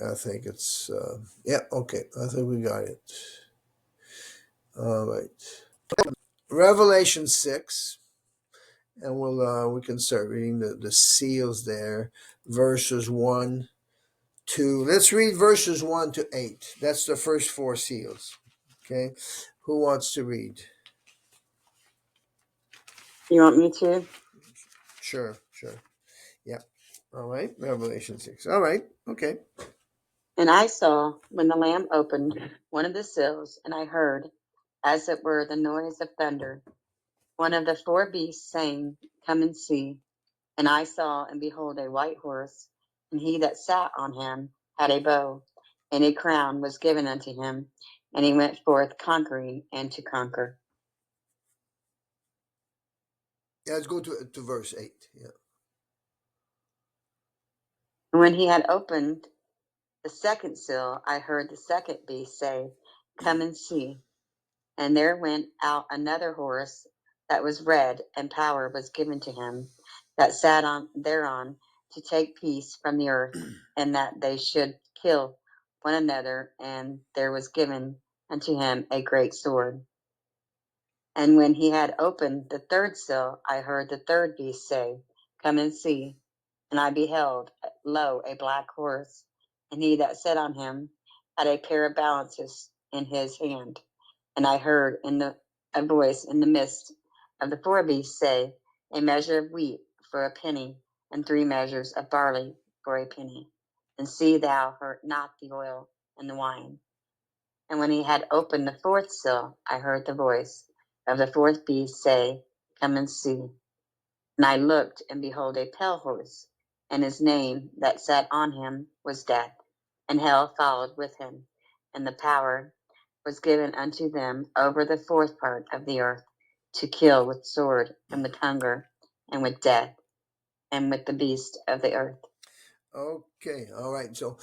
I think it's yeah, okay. I think we got it. All right. Revelation 6, and we can start reading the seals there, verses 1 to, let's read verses 1 to 8. That's the first four seals. Okay. Who wants to read? You want me to? Sure. Yeah. All right. Revelation 6. All right. Okay. And I saw, when the Lamb opened one of the seals, and I heard, as it were, the noise of thunder, one of the four beasts saying, Come and see. And I saw, and behold, a white horse, and he that sat on him had a bow, and a crown was given unto him, and he went forth conquering and to conquer. Yeah, let's go to verse 8. Yeah. And when he had opened the second seal, I heard the second beast say, Come and see. And there went out another horse that was red, and power was given to him that sat on thereon to take peace from the earth, and that they should kill one another. And there was given unto him a great sword. And when he had opened the third seal, I heard the third beast say, Come and see. And I beheld, lo, a black horse, and he that sat on him had a pair of balances in his hand. And I heard a voice in the midst of the four beasts say, A measure of wheat for a penny, and 3 measures of barley for a penny. And see thou hurt not the oil and the wine. And when he had opened the fourth seal, I heard the voice of the fourth beast say, Come and see. And I looked, and behold, a pale horse, and his name that sat on him was Death, and hell followed with him. And the power was given unto them over the fourth part of the earth, to kill with sword, and with hunger, and with death, and with the beast of the earth. Okay. All right. So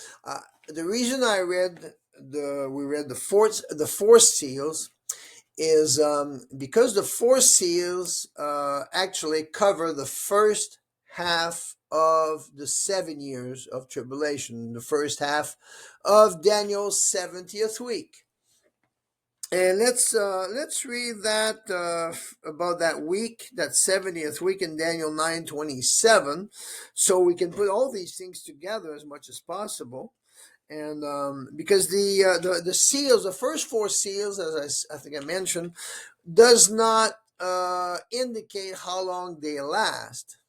the reason we read the four seals is because the four seals actually cover the first half of the 7 years of tribulation, the first half of Daniel's 70th week. And let's read that about that week, that 70th week in Daniel 9:27, so we can put all these things together as much as possible. And because the seals, the first four seals, as I think I mentioned, does not indicate how long they last.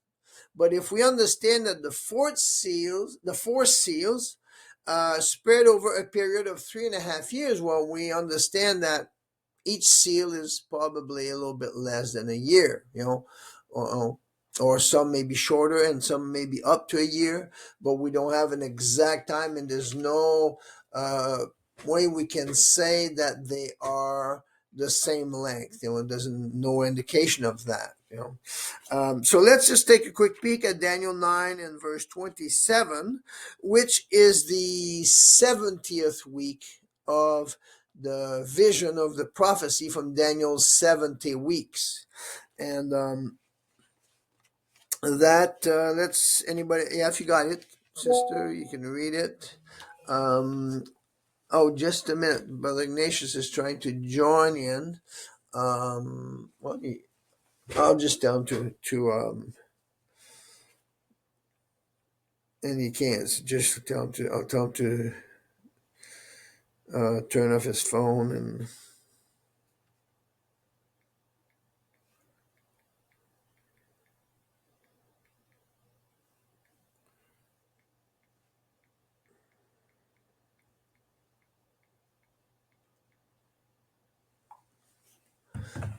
But if we understand that the four seals spread over a period of 3.5 years, well, we understand that each seal is probably a little bit less than a year, or some may be shorter and some may be up to a year, but we don't have an exact time, and there's no way we can say that they are the same length. There's no indication of that. So let's just take a quick peek at Daniel 9 and verse 27, which is the 70th week of the vision of the prophecy from Daniel's 70 weeks. And let's, anybody, yeah, if you got it, sister, you can read it. Oh, just a minute. Brother Ignatius is trying to join in. Well, I'll just tell him and he can't. So just I'll tell him to turn off his phone and.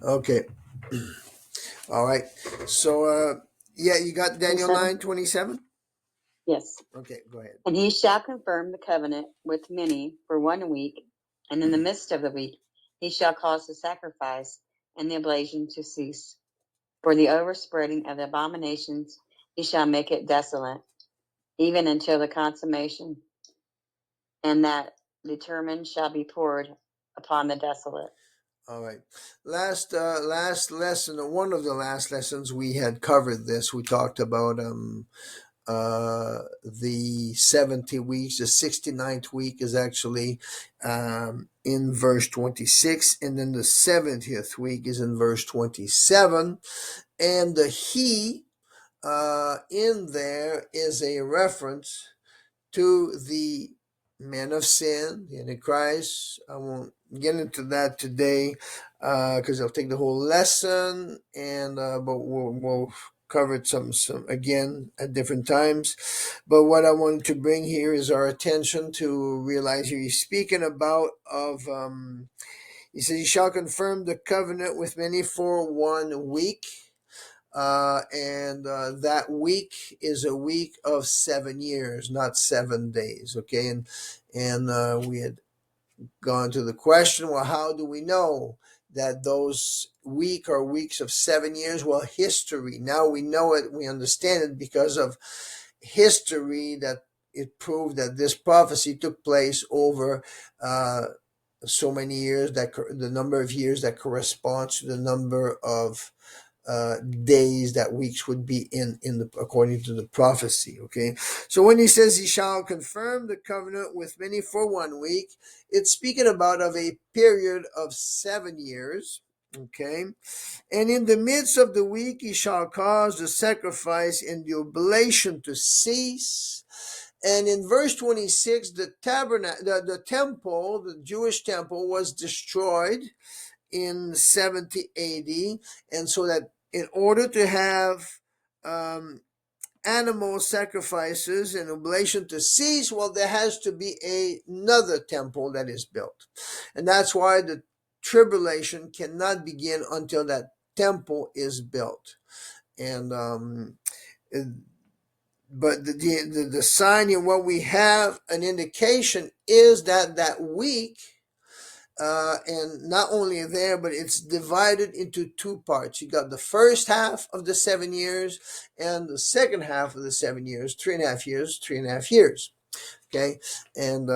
Okay. All right. So, yeah, you got Daniel 9:27? Yes. Okay, go ahead. And he shall confirm the covenant with many for 1 week, and in the midst of the week he shall cause the sacrifice and the oblation to cease. For the overspreading of the abominations he shall make it desolate, even until the consummation, and that determined shall be poured upon the desolate. All right. Last lesson, or one of the last lessons, we had covered this. We talked about the 70 weeks. The 69th week is actually in verse 26, and then the 70th week is in verse 27. And the he in there is a reference to the man of sin, the Antichrist. I won't get into that today because I'll take the whole lesson, and but we'll cover it some again at different times. But what I wanted to bring here is our attention to realize here he's speaking about of. He says, "He shall confirm the covenant with many for 1 week." And that week is a week of 7 years, not 7 days. Okay, and we had gone to the question, well, how do we know that those are weeks of 7 years? Well, history. Now we know it. We understand it because of history, that it proved that this prophecy took place over so many years, that the number of years that corresponds to the number of days that weeks would be in the according to the prophecy. Okay, so when he says he shall confirm the covenant with many for 1 week, it's speaking about of a period of 7 years. Okay, and in the midst of the week he shall cause the sacrifice and the oblation to cease. And in verse 26, the temple, the Jewish temple, was destroyed in 70 AD, and so that in order to have animal sacrifices and oblation to cease, well, there has to be another temple that is built, and that's why the tribulation cannot begin until that temple is built. And but the sign in what we have an indication is that week. And not only there, but it's divided into two parts. You got the first half of the 7 years and the second half of the 7 years, 3.5 years, 3.5 years. Okay, and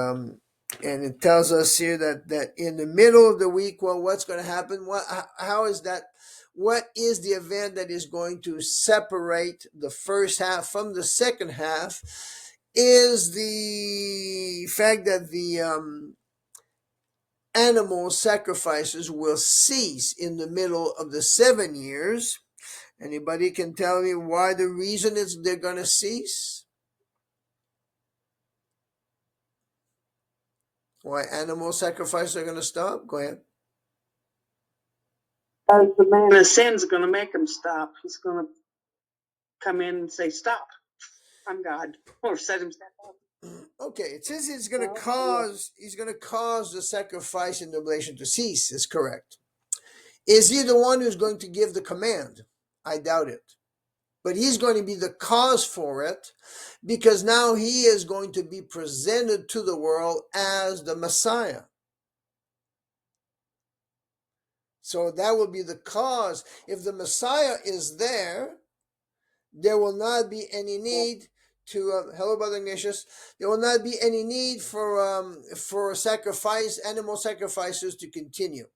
it tells us here that in the middle of the week, well, what's going to happen? How is that? What is the event that is going to separate the first half from the second half? Is the fact that the animal sacrifices will cease in the middle of the 7 years. Anybody can tell me why the reason is they're going to cease? Why animal sacrifices are going to stop? Go ahead. The man of sin's going to make him stop. He's going to come in and say, "Stop, I'm God," or set himself up. Okay, it says he's going to cause the sacrifice and the oblation to cease. Is correct. Is he the one who's going to give the command? I doubt it. But he's going to be the cause for it, because now he is going to be presented to the world as the Messiah. So that will be the cause. If the Messiah is there, there will not be any need to hello, Brother Ignatius. There will not be any need for animal sacrifices to continue.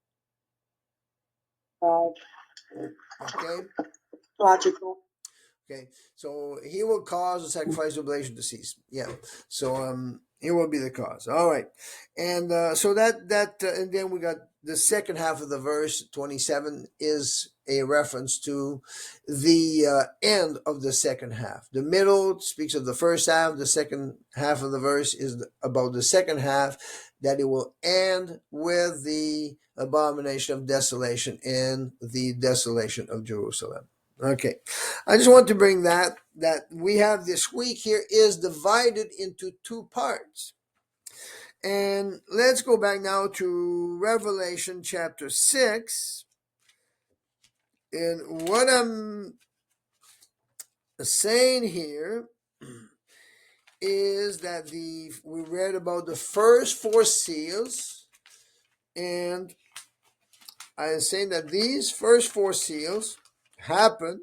Okay. Logical. Okay, so he will cause the sacrifice of oblation to cease. Yeah, so he will be the cause. All right, and so that and then we got the second half of the verse 27 is a reference to the end of the second half. The middle speaks of the first half. The second half of the verse is about the second half, that it will end with the abomination of desolation and the desolation of Jerusalem. Okay, I just want to bring that we have this week here is divided into two parts. And let's go back now to Revelation chapter 6. And what I'm saying here is that we read about the first four seals, and I am saying that these first four seals happen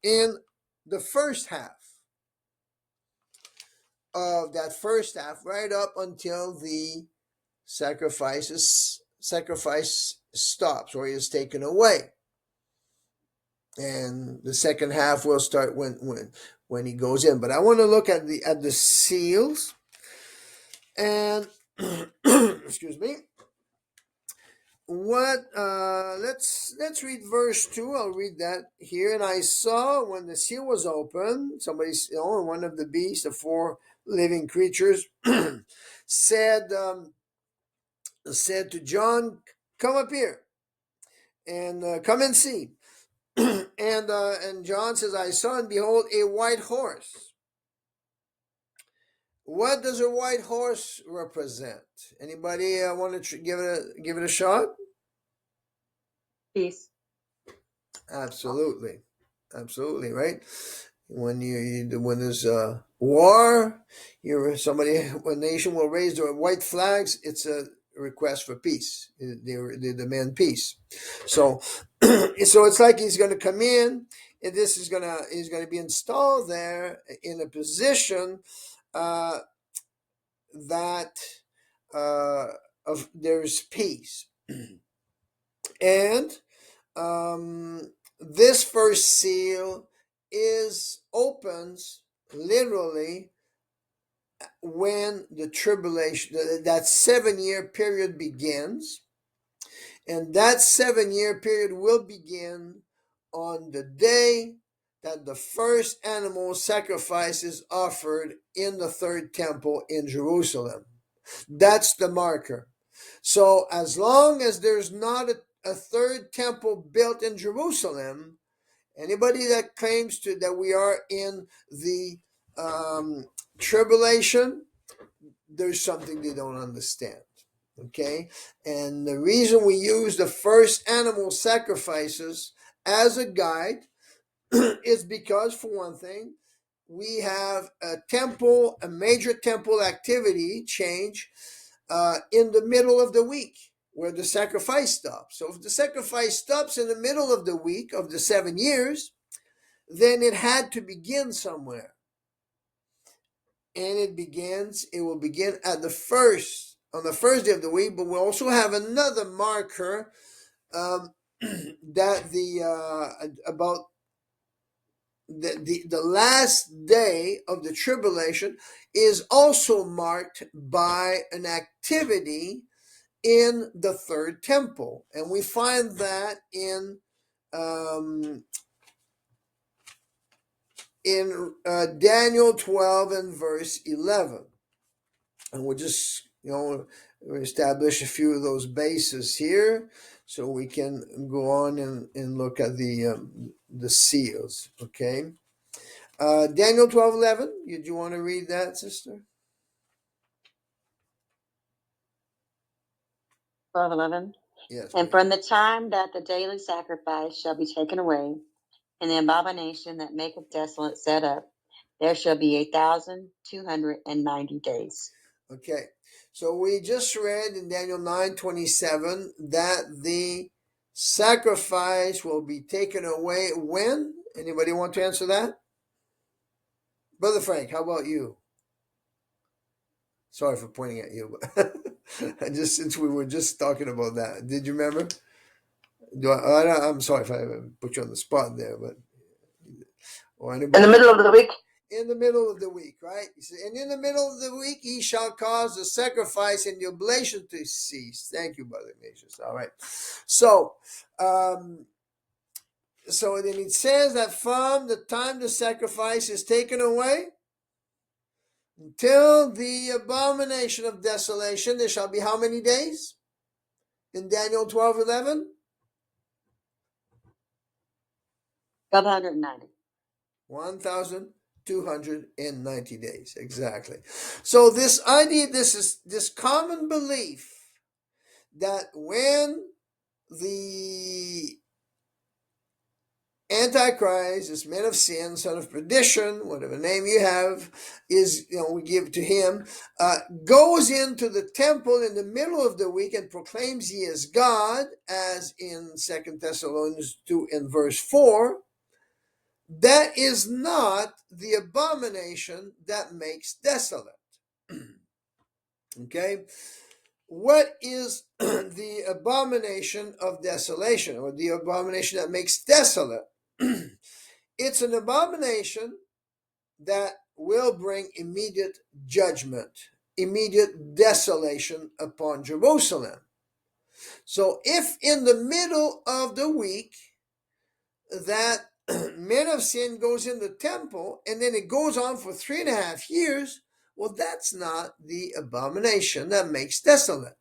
in the first half of that first half, right up until the sacrifice stops or is taken away. And the second half will start when when he goes in. But I want to look at the seals, and excuse me. What let's read verse 2. I'll read that here. And I saw when the seal was open, one of the beasts, the four living creatures, said said to John, "Come up here and come and see." And John says, "I saw and behold a white horse." What does a white horse represent? Anybody want to give it a shot? Peace. Absolutely, right. When when there's a war, a nation will raise their white flags. It's a request for peace. They demand peace. So, so it's like he's going to come in, and he's going to be installed there in a position uh, that of there's peace, and this first seal opens literally when the tribulation, that 7-year period begins, and that 7-year period will begin on the day that the first animal sacrifice is offered in the third temple in Jerusalem. That's the marker. So as long as there's not a third temple built in Jerusalem, anybody that claims that we are in the tribulation, there's something they don't understand. Okay? And the reason we use the first animal sacrifices as a guide is because, for one thing, we have a major temple activity change in the middle of the week where the sacrifice stops. So if the sacrifice stops in the middle of the week of the 7 years, then it had to begin somewhere. And it will begin on the first day of the week, but we'll also have another marker that about the last day of the tribulation is also marked by an activity in the third temple, and we find that in Daniel 12 and verse 11, and we'll just establish a few of those bases here, so we can go on and look at the seals. Okay, Daniel 12:11. Do you want to read that, sister? 12:11. Yes, And please. from the time that the daily sacrifice shall be taken away, and the abomination that maketh desolate set up, there shall be 1,290 days. Okay, so we just read in Daniel 9:27 that the sacrifice will be taken away when? Anybody want to answer that? Brother Frank, how about you? Sorry for pointing at you, but since we were just talking about that, did you remember? I'm sorry if I put you on the spot there, but or anybody? In the middle of the week? In the middle of the week, right? He said, and in the middle of the week, he shall cause the sacrifice and the oblation to cease. Thank you, Brother Ignatius. All right. So, so then it says that from the time the sacrifice is taken away until the abomination of desolation, there shall be how many days? In Daniel 12:11? 1,290. 1,290 days, exactly. So this idea, this common belief that when the Antichrist, this man of sin, son of perdition, whatever name you have, we give to him, goes into the temple in the middle of the week and proclaims he is God, as in 2 Thessalonians 2 and verse 4, that is not the abomination that makes desolate. Okay? What is the abomination of desolation, or the abomination that makes desolate? It's an abomination that will bring immediate judgment, immediate desolation upon Jerusalem. So if in the middle of the week that man of sin goes in the temple and then it goes on for 3.5 years, well, that's not the abomination that makes desolate.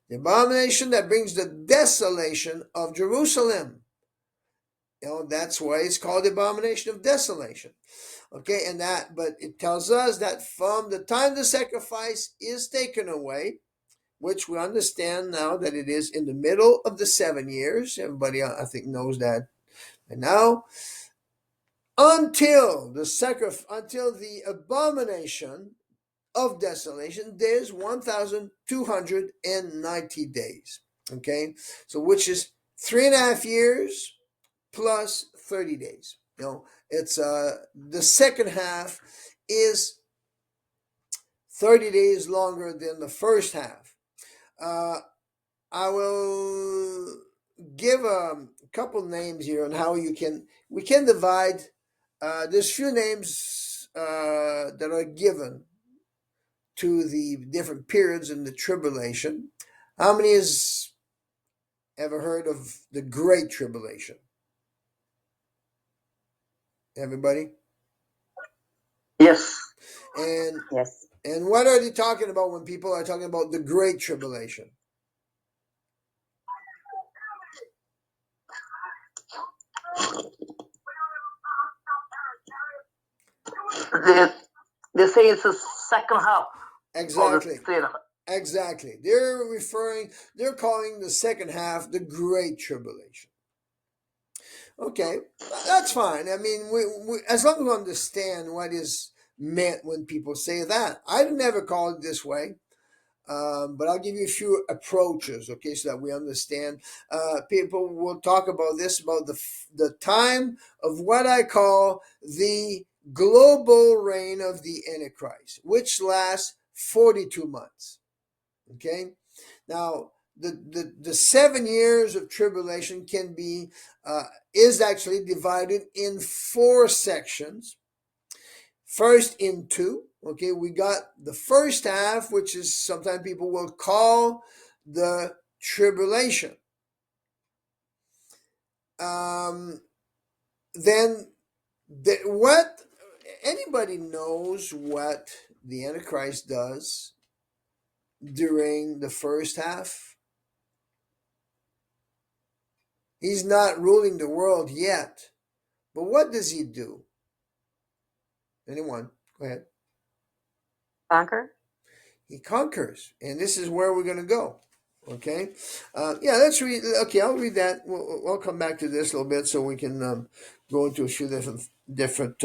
The abomination that brings the desolation of Jerusalem. That's why it's called the abomination of desolation. Okay, but it tells us that from the time the sacrifice is taken away, which we understand now that it is in the middle of the 7 years. Everybody, I think, knows that. And now, until the abomination of desolation, there's 1,290 days. Okay, so which is 3.5 years plus 30 days. It's the second half is 30 days longer than the first half. I will give a couple names here on how we can divide. There's few names that are given to the different periods in the tribulation. How many has ever heard of the Great Tribulation? Everybody? Yes. And Yes. and what are they talking about when people are talking about the Great Tribulation? They say it's the second half. Exactly. Exactly. They're calling the second half the Great Tribulation. Okay, that's fine. I mean, we as long as we understand what is meant when people say that. I've never called it this way. But I'll give you a few approaches, okay, so that we understand. People will talk about this, about the time of what I call the global reign of the Antichrist, which lasts 42 months. Okay, now the 7 years of tribulation is actually divided in 4 sections. First in 2. Okay, we got the first half, which is sometimes people will call the tribulation. Then what anybody knows what the Antichrist does during the first half? He's not ruling the world yet, but what does he do? Anyone? Go ahead. Conquer? He conquers, and this is where we're going to go. Okay, let's read. Okay, I'll read that. We'll come back to this a little bit so we can go into a few different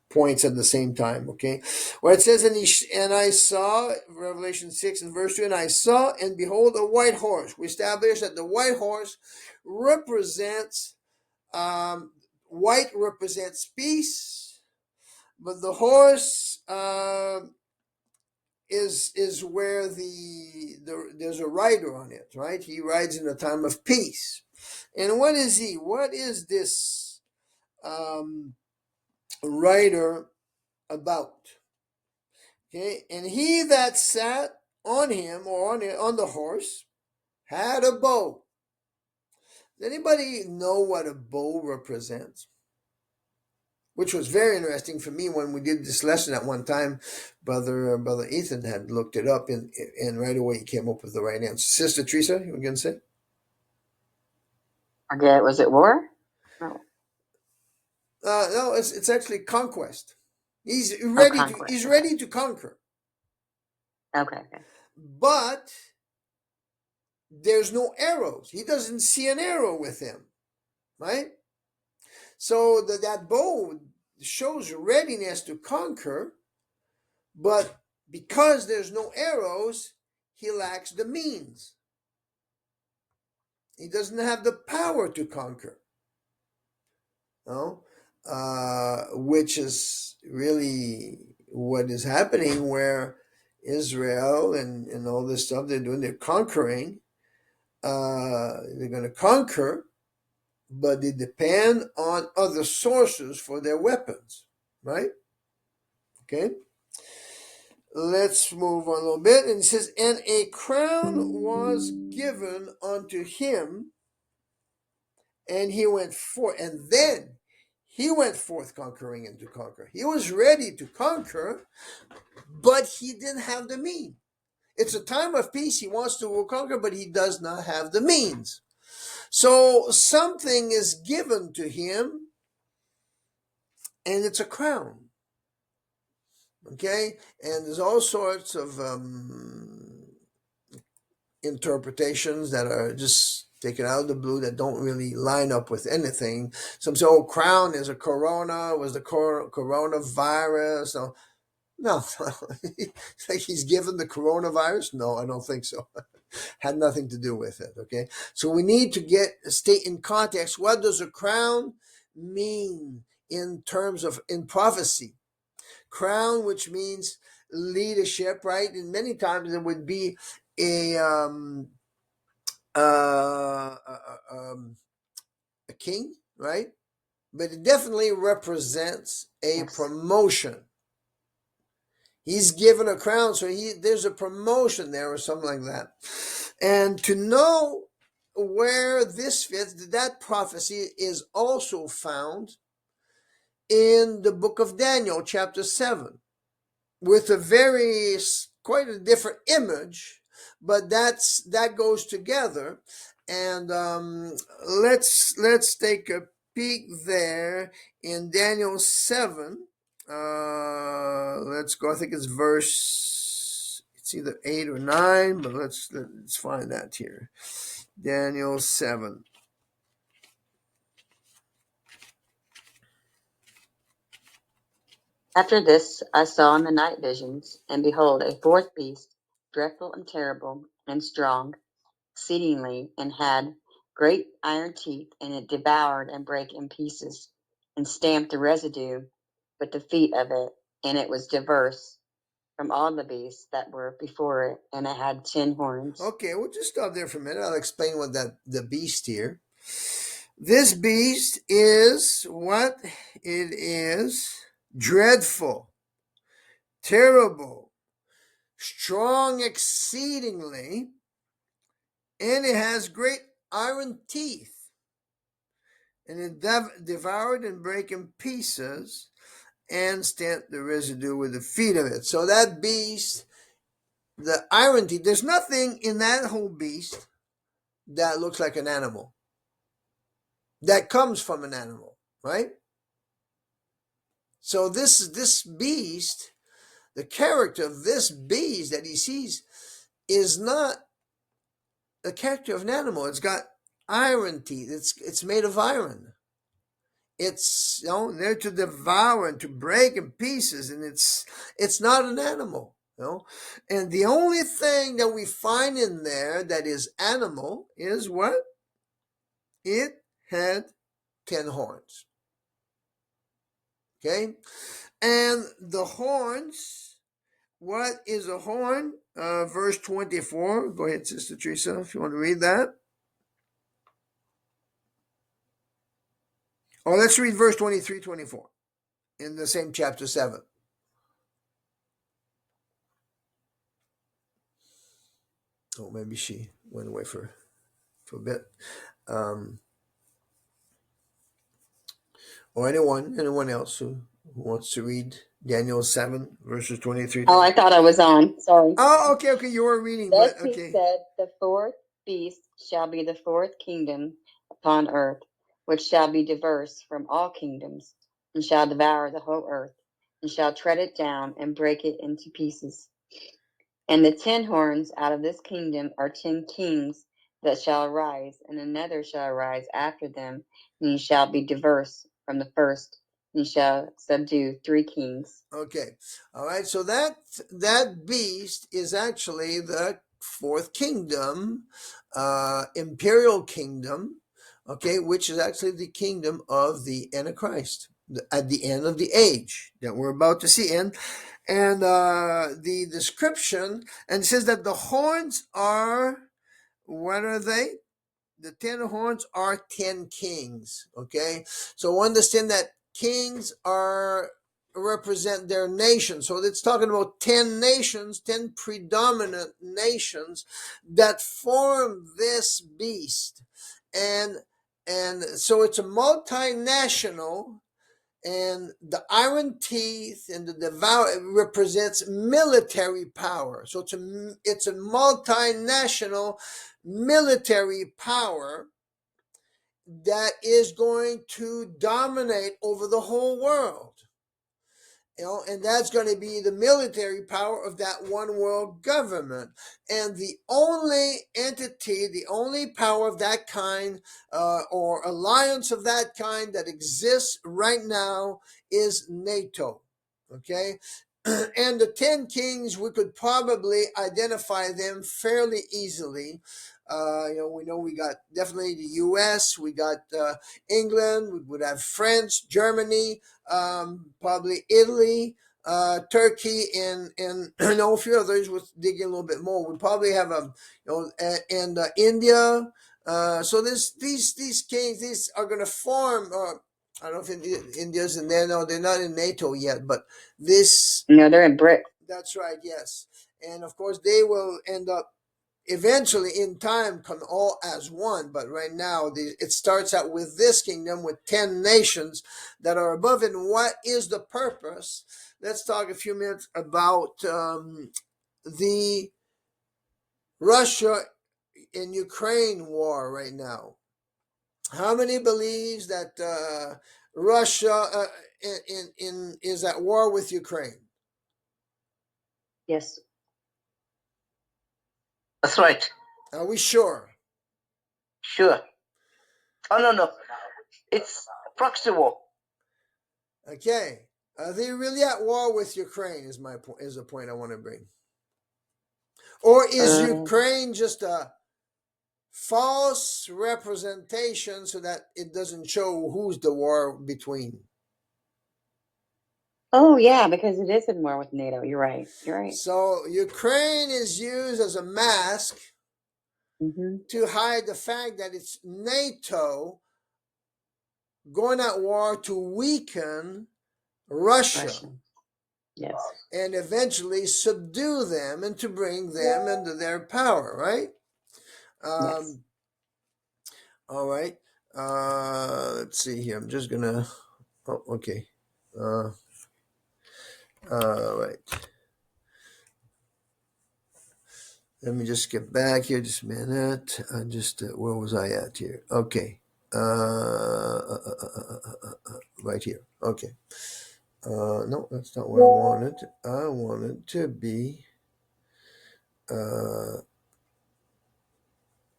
points at the same time. Okay, where it says, and I saw, Revelation 6 and verse 2, and I saw, and behold, a white horse. We established that the white horse represents white represents peace, but the horse is where there's a rider on it, right? He rides in a time of peace. And what is he? What is this rider about? Okay, and he that sat on him or on the horse had a bow. Does anybody know what a bow represents? Which was very interesting for me when we did this lesson at one time. Brother Ethan had looked it up, and right away he came up with the right answer. Sister Teresa, you were going to say? Okay, was it war? No. No, it's actually conquest. He's ready conquest, he's okay. ready to conquer. Okay. But there's no arrows. He doesn't see an arrow with him, right? So that bow shows readiness to conquer, but because there's no arrows, he lacks the means. He doesn't have the power to conquer. No? Which is really what is happening, where Israel and all this stuff they're doing, they're conquering. They're going to conquer, but they depend on other sources for their weapons, right? Okay. Let's move on a little bit. And it says, and a crown was given unto him, and he went forth. And then he went forth conquering and to conquer. He was ready to conquer, but he didn't have the means. It's a time of peace. He wants to conquer, but he does not have the means. So something is given to him, and it's a crown. Okay? And there's all sorts of interpretations that are just taken out of the blue that don't really line up with anything. Some say, oh, crown is a corona, was the coronavirus. No, like he's given the coronavirus? No, I don't think so. Had nothing to do with it, okay? So we need to stay in context. What does a crown mean in terms of, in prophecy? Crown, which means leadership, right? And many times it would be a uh, a king, right? But it definitely represents a promotion. He's given a crown, so there's a promotion there or something like that. And to know where this fits, that prophecy is also found in the book of Daniel, chapter 7, with quite a different image, but that goes together. And let's take a peek there in Daniel 7. Let's go. I think it's verse. It's either 8 or 9, but let's find that here. Daniel 7. After this I saw in the night visions, and behold, a fourth beast, dreadful and terrible and strong, exceedingly, and had great iron teeth, and it devoured and brake in pieces, and stamped the residue with the feet of it, and it was diverse from all the beasts that were before it, and it had 10 horns. Okay, we'll just stop there for a minute. I'll explain what the beast here. This beast is what it is: dreadful, terrible, strong exceedingly, and it has great iron teeth, and it devoured and break in pieces, and stamped the residue with the feet of it. So that beast, the iron teeth, there's nothing in that whole beast that looks like an animal, that comes from an animal, right? So this beast, the character of this beast that he sees, is not the character of an animal. It's got iron teeth. It's made of iron. It's there to devour and to break in pieces, and it's not an animal. And the only thing that we find in there that is animal is what? It had 10 horns. Okay? And the horns, what is a horn? Verse 24. Go ahead, Sister Teresa, if you want to read that. Or let's read verse 23, 24 in the same chapter 7. Oh, maybe she went away for a bit. Or anyone else who wants to read Daniel 7, verses 23. Oh, I thought I was on. Sorry. Oh, okay, you were reading, Thus but okay. he said, the fourth beast shall be the fourth kingdom upon earth, which shall be diverse from all kingdoms, and shall devour the whole earth, and shall tread it down and break it into pieces. And the 10 horns out of this kingdom are 10 kings that shall arise, and another shall arise after them, and he shall be diverse from the first, and he shall subdue 3 kings. Okay, all right. So that beast is actually the fourth kingdom, imperial kingdom. Okay, which is actually the kingdom of the Antichrist at the end of the age that we're about to see. And the description, and it says that the horns are, what are they? the 10 horns are 10 kings. Okay, so understand that kings are represent their nation. So it's talking about 10 nations, 10 predominant nations that form this beast. And so it's a multinational, and the iron teeth and the devour represents military power. So it's a multinational military power that is going to dominate over the whole world. And that's going to be the military power of that one world government. And the only entity, the only power of that kind, or alliance of that kind that exists right now is NATO. Okay? And the 10 kings, we could probably identify them fairly easily. We know we got definitely the US, we got England, we would have France, Germany, probably Italy, Turkey, and a few others. We'll dig in a little bit more. We probably have and India. So these kings, these are going to form. I don't know if India's in there. No, they're not in NATO yet. But this, No, they're in BRIC. that's right. Yes, and of course they will end up eventually in time come all as one. But right now it starts out with this kingdom with 10 nations that are above. And what is the purpose? Let's talk a few minutes about the Russia and Ukraine war right now. How many believes that Russia is at war with Ukraine? Yes. That's right. Are we sure? Sure. Oh, no. It's proxy war. Okay. Are they really at war with Ukraine? Is my point? Is a point I want to bring. Or is Ukraine just a false representation so that it doesn't show who's the war between? Oh, yeah, because it is in war with NATO. You're right. So Ukraine is used as a mask to hide the fact that it's NATO going at war to weaken Russia. Yes. And eventually subdue them and to bring them into their power, right? Yes. All right. Let's see here. I'm just gonna. Oh, okay. Right. Let me just get back here just a minute. I just where was I at here? Okay. Right here. Okay. No, that's not what I wanted. I wanted to be.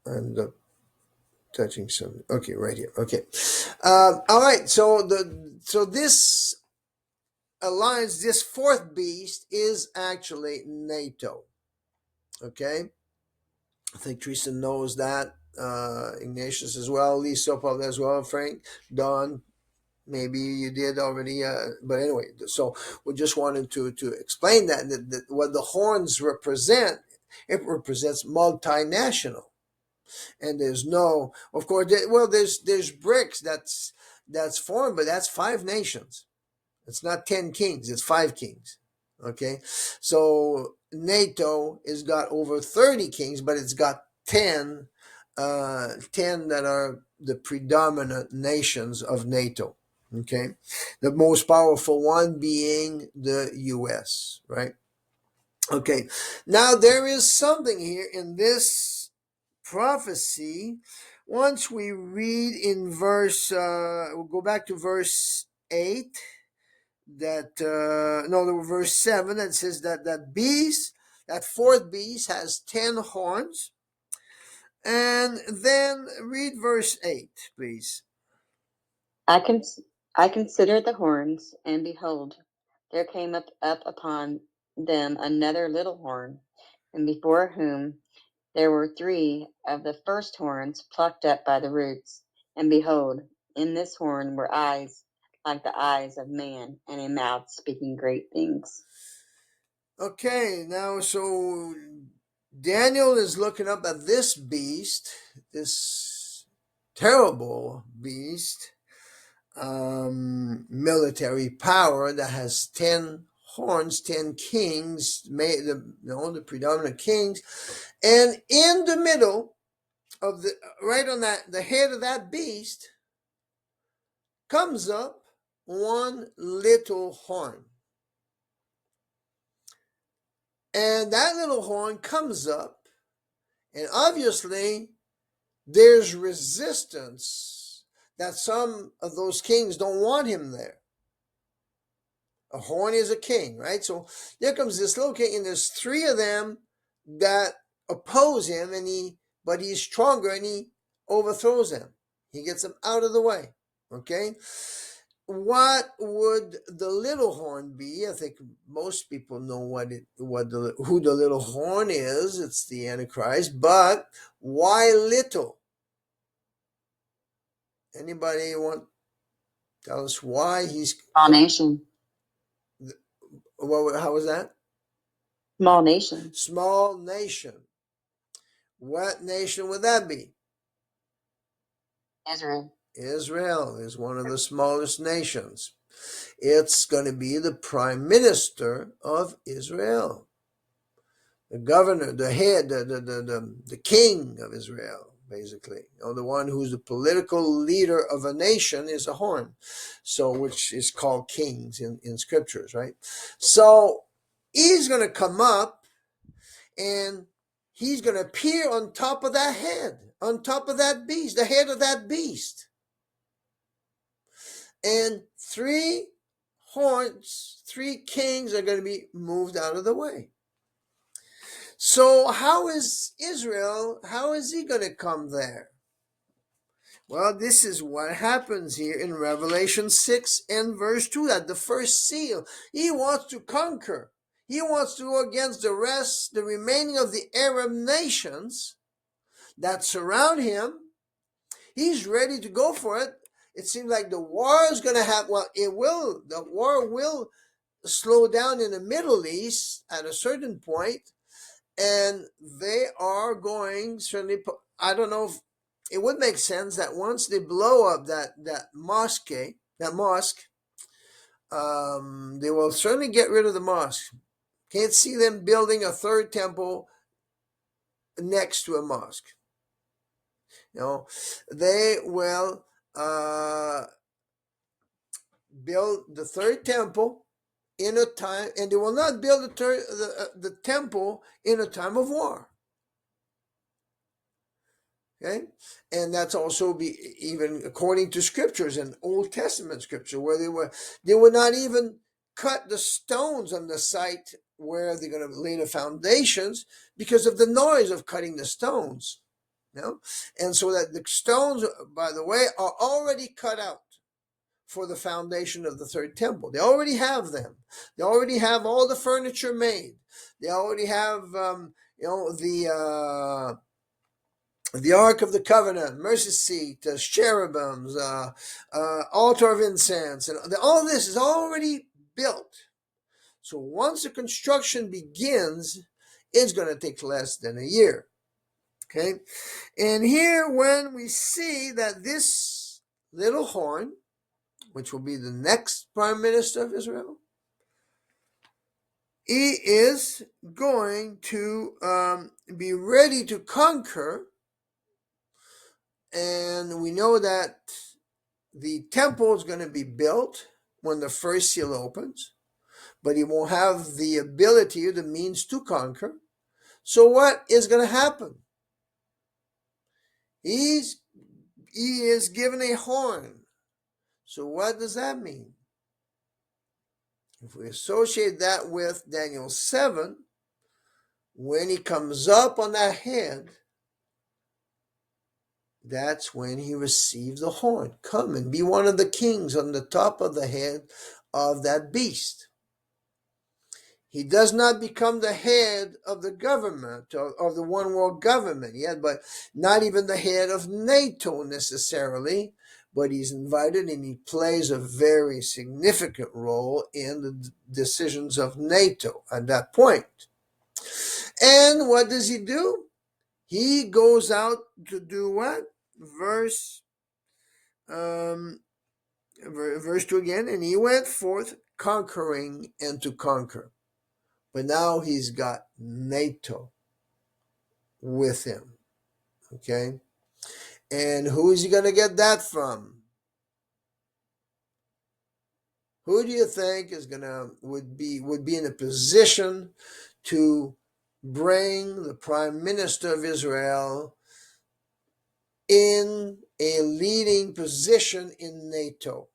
End up touching something. Okay, right here. Okay. All right. So this alliance, this fourth beast, is actually NATO. Okay. I think Teresa knows that. Ignatius as well. Lisa probably as well. Frank, Don. Maybe you did already, but anyway. So we just wanted to explain that what the horns represent. It represents multinational. And there's no, of course, there's BRICS that's formed, but that's 5 nations. It's not 10 kings, it's 5 kings. Okay, so NATO has got over 30 kings, but it's got 10 that are the predominant nations of NATO. Okay, the most powerful one being the US, right? Okay, now there is something here in this prophecy. Once we read in we'll go back to verse 8, verse 7, that says that beast, that fourth beast, has 10 horns. And then read verse 8, please. I considered the horns, and behold, there came up upon them another little horn, and before whom there were 3 of the first horns plucked up by the roots. And behold, in this horn were eyes like the eyes of man, and a mouth speaking great things. Okay, now so Daniel is looking up at this beast, this terrible beast, military power that has 10 horns, 10 kings, the predominant kings, and in the middle of right on the head of that beast comes up one little horn. And that little horn comes up, and obviously there's resistance that some of those kings don't want him there. A horn is a king, right? So there comes this little king, and there's 3 of them that oppose him, but he's stronger, and he overthrows them. He gets them out of the way. Okay? What would the little horn be? I think most people know who the little horn is. It's the Antichrist. But why little? Anybody want to tell us why he's Small nation. How was that? Small nation. Small nation. What nation would that be? Israel. Israel is one of the smallest nations. It's going to be the prime minister of Israel, the governor, the head, the king of Israel, basically. The one who's the political leader of a nation is a horn, so which is called kings in scriptures, right? So he's going to come up, and he's going to appear on top of that head, on top of that beast, the head of that beast. And 3 horns, 3 kings are going to be moved out of the way. So how is Israel, how is he going to come there? Well, this is what happens here in Revelation 6 and verse 2, that the first seal, he wants to conquer. He wants to go against the remaining of the Arab nations that surround him. He's ready to go for it. It seems like the war is going to happen. Well, the war will slow down in the Middle East at a certain point, and they are going, certainly, I don't know if it would make sense that once they blow up that mosque, they will certainly get rid of the mosque. Can't see them building a 3rd temple next to a mosque. They will build the 3rd temple in a time, and they will not build the temple in a time of war. Okay, and that's also be even according to scriptures and Old Testament scripture, where they would not even cut the stones on the site where they're going to lay the foundations because of the noise of cutting the stones. And so that the stones, by the way, are already cut out for the foundation of the 3rd temple. They already have them. They already have all the furniture made. They already have, the Ark of the Covenant, mercy seat, cherubims, altar of incense, and all this is already built. So once the construction begins, it's going to take less than a year. Okay, and here when we see that this little horn, which will be the next prime minister of Israel, he is going to be ready to conquer. And we know that the temple is going to be built when the first seal opens, but he won't have the ability or the means to conquer. So what is going to happen? He is given a horn. So what does that mean? If we associate that with Daniel 7, when he comes up on that head, that's when he receives the horn. Come and be one of the kings on the top of the head of that beast. He does not become the head of the government, of the one world government yet, but not even the head of NATO necessarily, but he's invited and he plays a very significant role in the decisions of NATO at that point. And what does he do? He goes out to do what? Verse verse 2 again, and he went forth conquering and to conquer. But now he's got NATO with him. Okay? And who is he going to get that from? Who do you think is would be in a position to bring the Prime Minister of Israel in a leading position in NATO?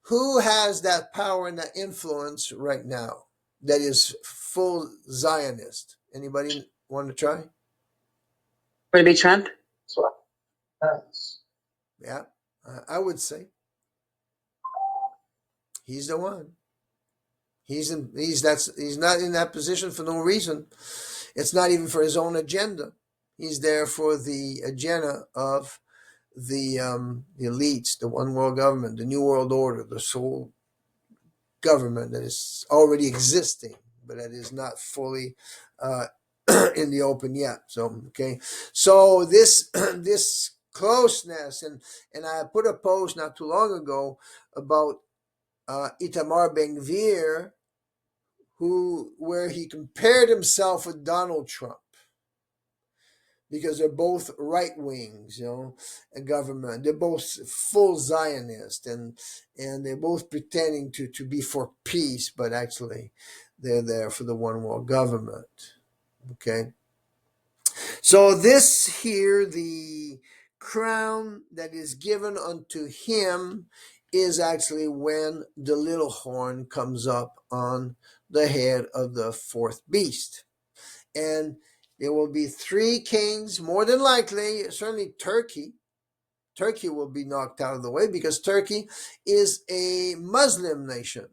Who has that power and that influence right now that is full Zionist? Anybody want to try? Would it be Trump? Yeah, I would say he's the one. He's not in that position for no reason. It's not even for his own agenda. He's there for the agenda of the elites, the one world government, the new world order, the sole government that is already existing, but that is not fully in the open yet. So okay, so this this closeness, and I put a post not too long ago about Itamar Ben-Gvir, where he compared himself with Donald Trump, because they're both right wings, a government. They're both full Zionist, and they're both pretending to be for peace, but actually they're there for the one world government. Okay, so this here, the crown that is given unto him, is actually when the little horn comes up on the head of the fourth beast. And there will be 3 kings, more than likely. Certainly Turkey will be knocked out of the way, because Turkey is a Muslim nation.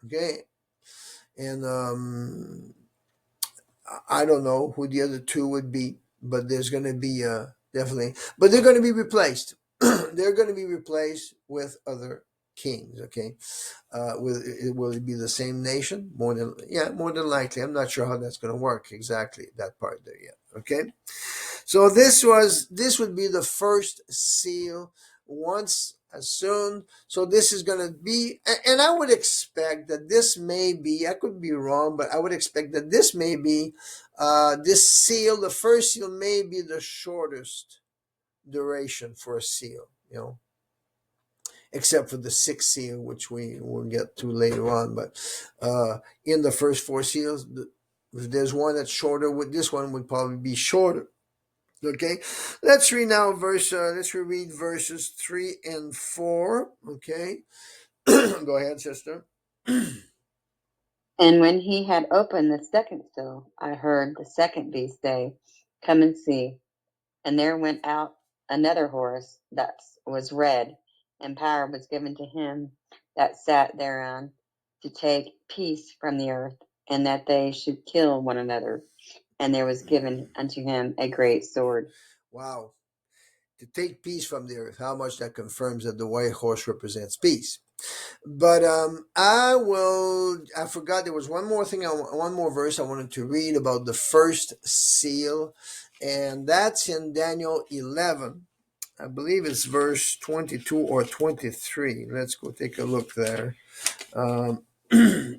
Okay, and I don't know who the other 2 would be, but there's going to be definitely, but they're going to be replaced. They're going to be replaced with other kings. Okay, will it be the same nation? More than likely. I'm not sure how that's going to work exactly, that part there yet. Okay, so this would be the first seal once as soon. So this is going to be, and I would expect that this may be, I could be wrong, but I would expect that this may be, this seal, the first seal, may be the shortest duration for a seal, except for the 6th seal, which we will get to later on. But in the first 4 seals, there's one that's shorter. This one would probably be shorter. Okay, let's read now let's reread verses 3 and 4. Okay, go ahead, sister. And when he had opened the second seal, I heard the second beast say, "Come and see." And there went out another horse that was red, and power was given to him that sat thereon to take peace from the earth, and that they should kill one another. And there was given unto him a great sword. Wow. To take peace from the earth. How much that confirms that the white horse represents peace. But I forgot there was one more thing, one more verse I wanted to read about the first seal, and that's in Daniel 11. I believe it's verse 22 or 23. Let's go take a look there.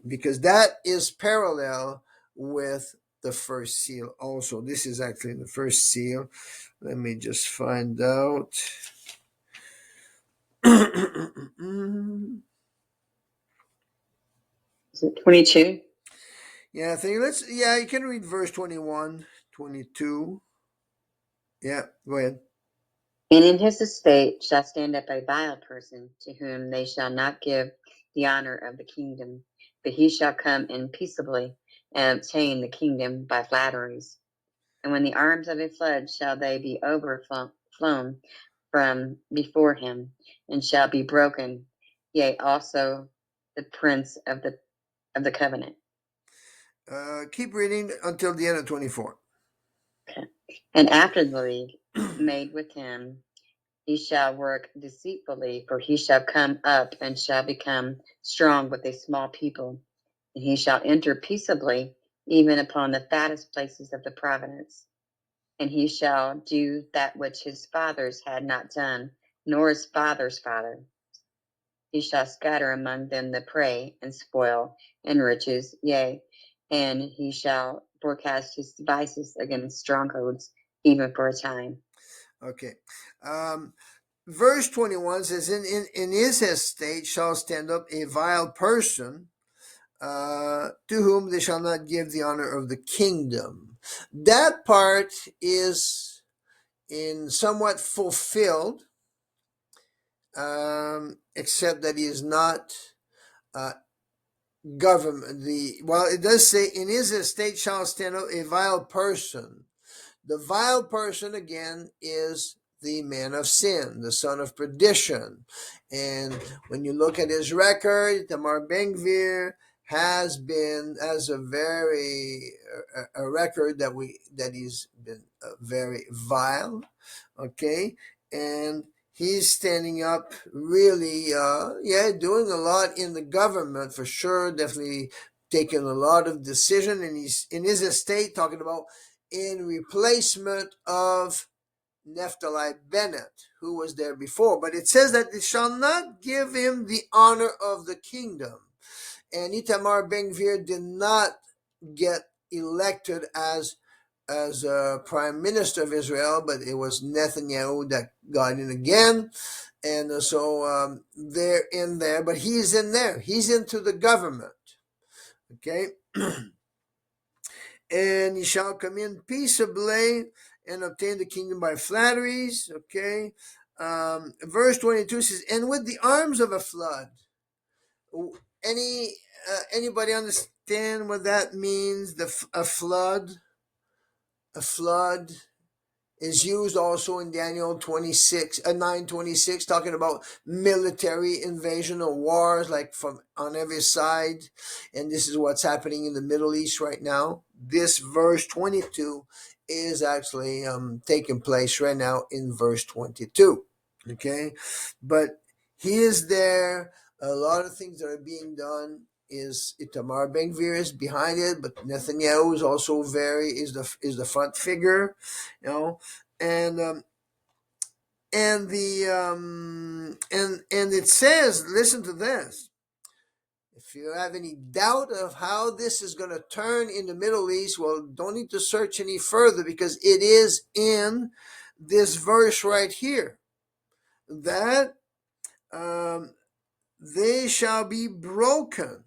Because that is parallel with the first seal also. This is actually the first seal. Let me just find out. Is it 22? Yeah, I think you can read verse 21, 22. Yeah, go ahead. And in his estate shall stand up a vile person, to whom they shall not give the honor of the kingdom, but he shall come in peaceably, and obtain the kingdom by flatteries. And when the arms of a flood shall they be overflown from before him, and shall be broken, yea, also the prince of the covenant. Keep reading until the end of 24. Okay. And after the league made with him, he shall work deceitfully, for he shall come up and shall become strong with a small people. And he shall enter peaceably, even upon the fattest places of the province. And he shall do that which his fathers had not done, nor his father's father. He shall scatter among them the prey, and spoil, and riches, yea, and he shall forecast his devices against strongholds, even for a time. Okay. Verse 21 says, in his estate shall stand up a vile person, to whom they shall not give the honor of the kingdom. That part is in somewhat fulfilled, except that he is not government. It does say, in his estate shall stand up a vile person. The vile person, again, is the man of sin, the son of perdition. And when you look at his record, Tamar Ben-Gvir has a record that he's been very vile, okay? And he's standing up, really, doing a lot in the government for sure, definitely taking a lot of decision, and he's in his estate talking about in replacement of Naphtali Bennett, who was there before. But it says that it shall not give him the honor of the kingdom. And Itamar Ben-Gvir did not get elected as a prime minister of Israel, but it was Netanyahu that got in again. And so they're in there, but he's in there. He's into the government. Okay? And he shall come in peaceably and obtain the kingdom by flatteries. Okay. Verse 22 says, and with the arms of a flood. Anybody understand what that means? A flood is used also in Daniel 9:26, talking about military invasion or wars, like from on every side. And this is what's happening in the Middle East right now. This verse 22 is actually taking place right now in verse 22. Okay, but he is there. A lot of things that are being done is Itamar Ben-Gvir is behind it, but Netanyahu is also is the front figure, you know, and it says, listen to this. If you have any doubt of how this is going to turn in the Middle East, well, don't need to search any further, because it is in this verse right here that they shall be broken.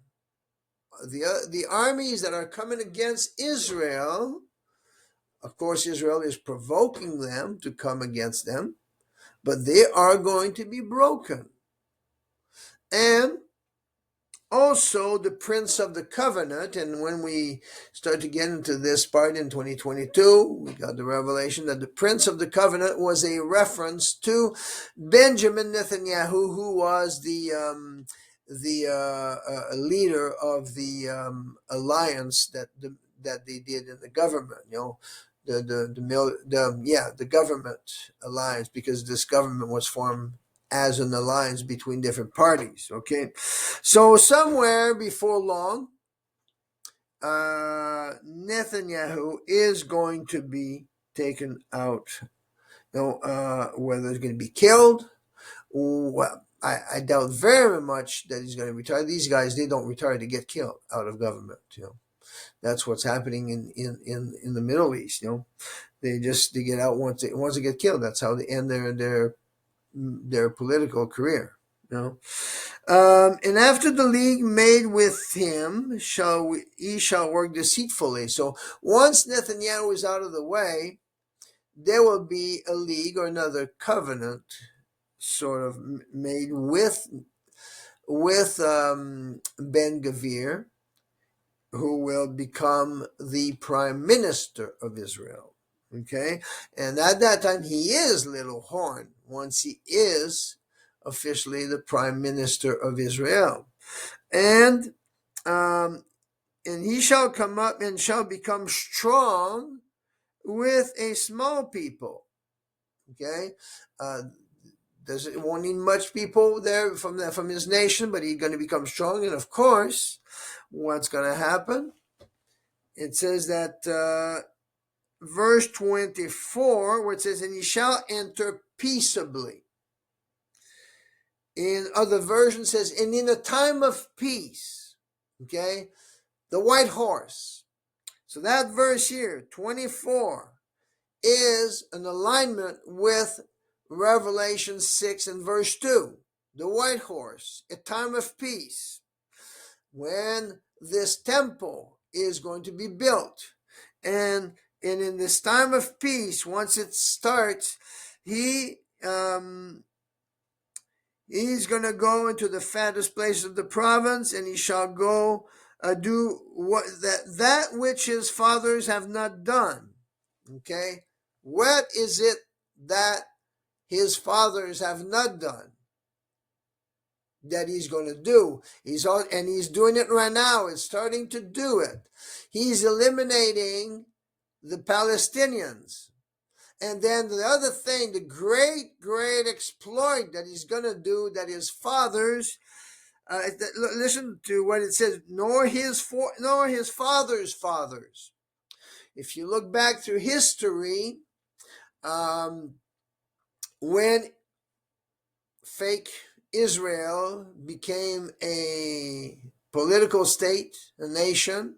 The armies that are coming against Israel, of course, Israel is provoking them to come against them, but they are going to be broken. And also the Prince of the Covenant, and when we start to get into this part in 2022, we got the revelation that the Prince of the Covenant was a reference to Benjamin Netanyahu, who was the leader of the alliance that they did in the government, the government alliance, because this government was formed as an alliance between different parties. Okay, so somewhere before long, Netanyahu is going to be taken out. Whether he's going to be killed, well, I doubt very much that he's going to retire. These guys, they don't retire to get killed out of government. That's what's happening in the Middle East. They get out once they get killed. That's how they end their political career. And after the league made with him, he shall work deceitfully. So once Netanyahu is out of the way, there will be a league or another covenant sort of made with Ben-Gvir, who will become the prime minister of Israel. Okay, and at that time he is Little Horn, once he is officially the prime minister of Israel. And he shall come up and shall become strong with a small people. Okay, won't need much people there from his nation, but he's going to become strong. And of course, what's going to happen? It says that verse 24, where it says, and he shall enter peaceably. In other versions says, and in a time of peace. Okay, the white horse. So that verse here, 24, is an alignment with Revelation 6 and verse 2. The white horse, a time of peace, when this temple is going to be built. And in this time of peace, once it starts, he's going to go into the fattest place of the province, and he shall go do that which his fathers have not done. Okay, what is it that his fathers have not done that he's going to do? He's doing it right now. It's starting to do it. He's eliminating the Palestinians. And then the other thing, the great exploit that he's going to do, that his fathers, listen to what it says, nor his fathers' fathers. If you look back through history, when fake Israel became a political state, a nation,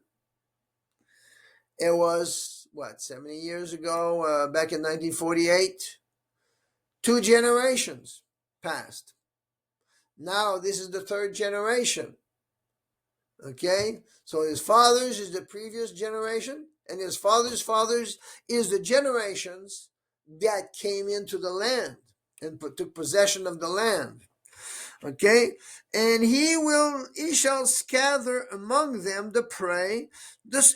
it was, 70 years ago, back in 1948? 2 generations passed. Now this is the 3rd generation. Okay? So his fathers is the previous generation, and his fathers' fathers is the generations that came into the land and took possession of the land. Okay, and he shall scatter among them the prey,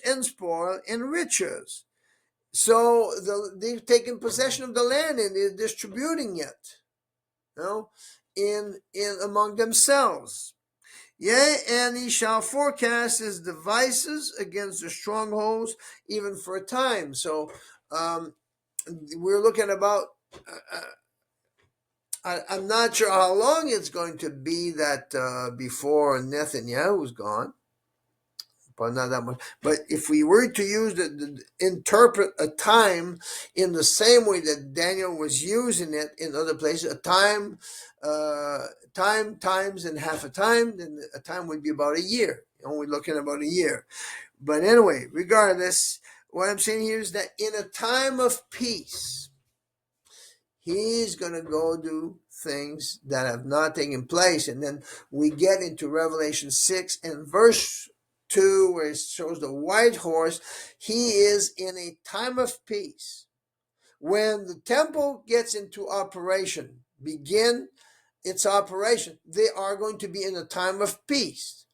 and spoil and riches. So they've taken possession of the land and they're distributing it, in among themselves. Yea, and he shall forecast his devices against the strongholds, even for a time. So we're looking about. I'm not sure how long it's going to be that before Netanyahu's gone, but not that much. But if we were to use interpret a time in the same way that Daniel was using it in other places, a time, times, and half a time, then a time would be about a year. We're looking about a year. But anyway, regardless, what I'm saying here is that in a time of peace, he's going to go do things that have not taken place. And then we get into Revelation 6 and verse 2, where it shows the white horse. He is in a time of peace. When the temple gets into operation, begin its operation, they are going to be in a time of peace.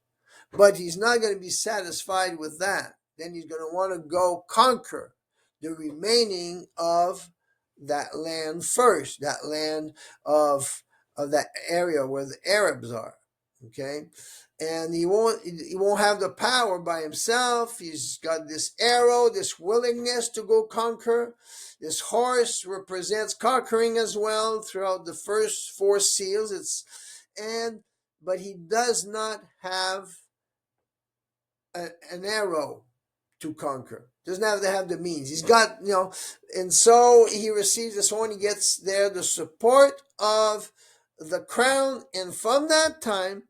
But he's not going to be satisfied with that. Then he's going to want to go conquer the remaining of that land first, that land of that area where the Arabs are. Okay, and he won't have the power by himself. He's got this arrow, this willingness to go conquer. This horse represents conquering as well throughout the first 4 seals. But he does not have an arrow to conquer. Doesn't have to have the means. He's got, and so he receives this horn. He gets there the support of the crown, and from that time,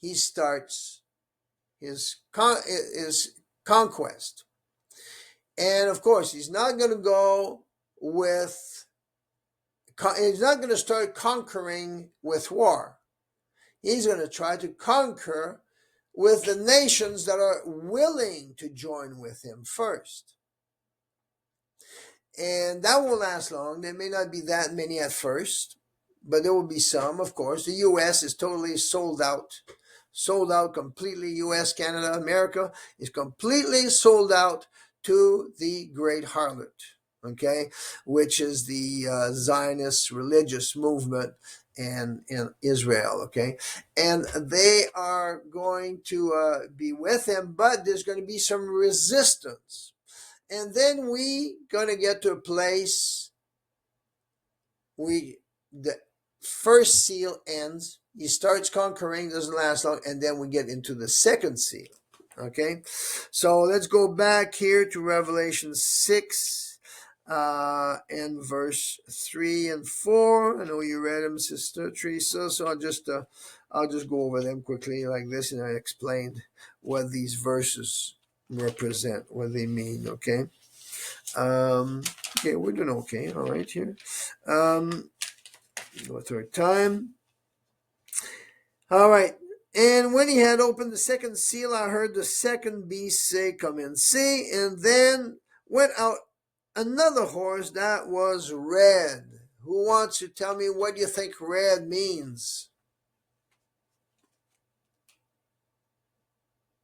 he starts his conquest. And of course, he's not going to start conquering with war. He's going to try to conquer with the nations that are willing to join with him first. And that won't last long. There may not be that many at first, but there will be some, of course. The U.S. is totally sold out completely. U.S., Canada, America is completely sold out to the great harlot, okay, which is the Zionist religious movement in Israel, okay, and they are going to be with him, but there's going to be some resistance, and then we going to get to a place the first seal ends. He starts conquering, doesn't last long, and then we get into the second seal. Okay, so let's go back here to Revelation 6. and verse 3 and 4. I know you read them, Sister Teresa, so I'll just go over them quickly like this, and I explained what these verses represent, what they mean. Okay. Okay, we're doing okay. All right here. Go third time. All right. And when he had opened the second seal, I heard the second beast say, "Come and see." And then went out another horse that was red. Who wants to tell me what you think red means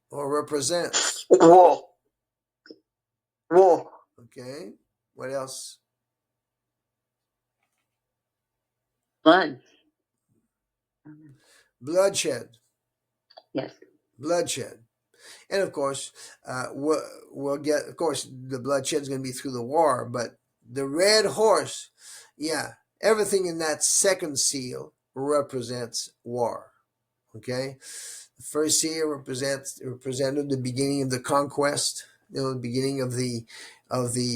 or represents? War. War. Okay. What else? Blood. Bloodshed. Yes. Bloodshed. And of course, we'll get, of course, the bloodshed is going to be through the war, but the red horse, yeah, everything in that second seal represents war. Okay. The first seal represented the beginning of the conquest, the beginning of the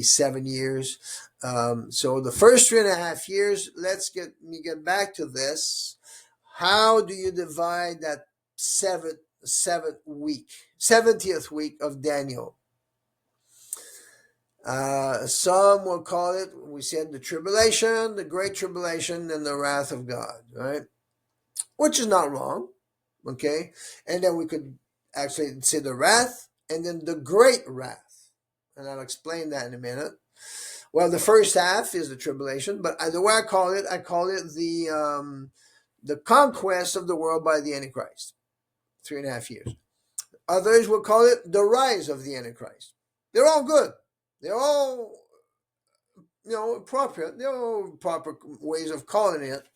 7 years. So the first 3.5 years, let's get back to this. How do you divide that seventh week, 70th week of Daniel? Some will call it, we said, the tribulation, the great tribulation, and the wrath of God, right? Which is not wrong, okay? And then we could actually say the wrath and then the great wrath. And I'll explain that in a minute. Well, the first half is the tribulation, but the way I call it the conquest of the world by the Antichrist, 3.5 years. Others will call it the rise of the Antichrist. They're all good. They're all, proper. They're all proper ways of calling it.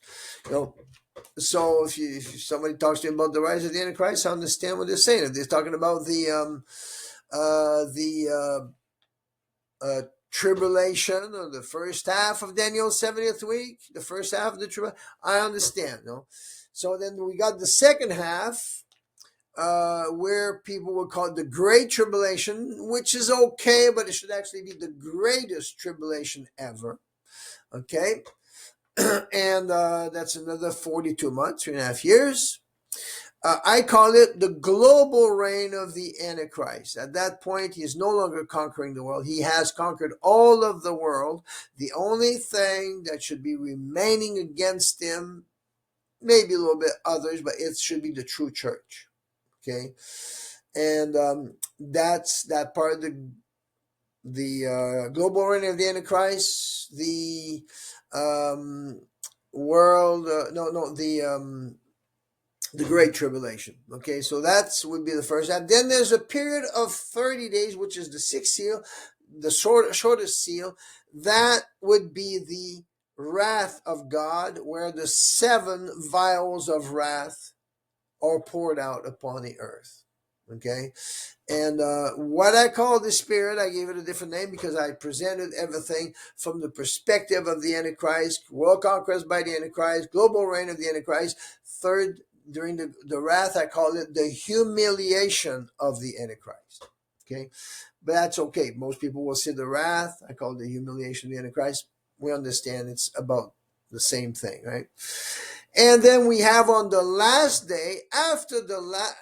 So if somebody talks to you about the rise of the Antichrist, I understand what they're saying. If they're talking about the tribulation, or the first half of Daniel's 70th week, the first half of the tribulation, I understand. So then we got the second half, where people would call it the Great Tribulation, which is okay, but it should actually be the greatest tribulation ever. Okay. And that's another 42 months, 3.5 years. I call it the global reign of the Antichrist. At that point, he is no longer conquering the world. He has conquered all of the world. The only thing that should be remaining against him, maybe a little bit others, but it should be the true church. Okay. And that's that part of the global reign of the Antichrist, the world, the Great Tribulation. Okay, so that would be the first half. Then there's a period of 30 days, which is the sixth seal, the shortest seal. That would be the wrath of God, where the 7 vials of wrath are poured out upon the earth. Okay. And what I call the Spirit, I gave it a different name because I presented everything from the perspective of the Antichrist, world conquest by the Antichrist, global reign of the Antichrist. Third, during the wrath, I call it the humiliation of the Antichrist. Okay. But that's okay. Most people will say the wrath. I call it the humiliation of the Antichrist. We understand it's about the same thing, right? And then we have on the last day, after the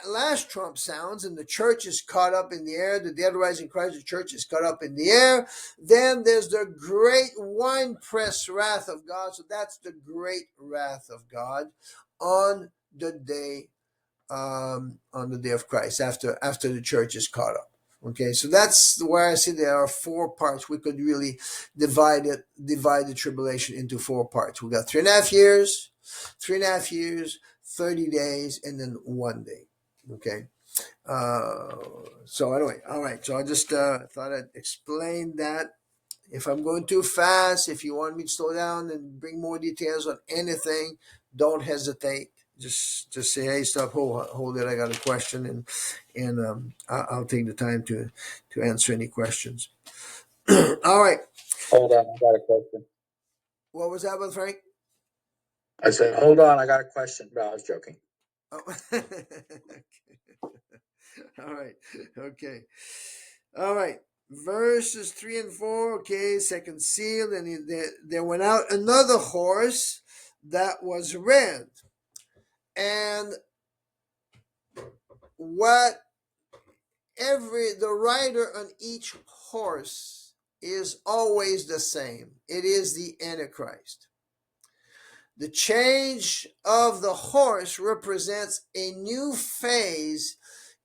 last trump sounds and the church is caught up in the air, the dead rise in Christ, the church is caught up in the air, then there's the great winepress wrath of God. So that's the great wrath of God on the day of Christ, after the church is caught up. Okay, so that's where I see there are 4 parts. We could really divide the tribulation into 4 parts. We got 3.5 years, 3.5 years, 30 days, and then 1 day. Okay. So anyway, all right. So I just thought I'd explain that. If I'm going too fast, if you want me to slow down and bring more details on anything, don't hesitate. Just say, hey, stop, hold it. I got a question, and I'll take the time to answer any questions. All right. Hold on, I got a question. What was that, with Frank? I said, hold on, I got a question. No, I was joking. Oh. All right. Okay. All right. verses 3 and 4. Okay, second seal. And there went out another horse that was red. And what the rider on each horse is always the same. It is the Antichrist. The change of the horse represents a new phase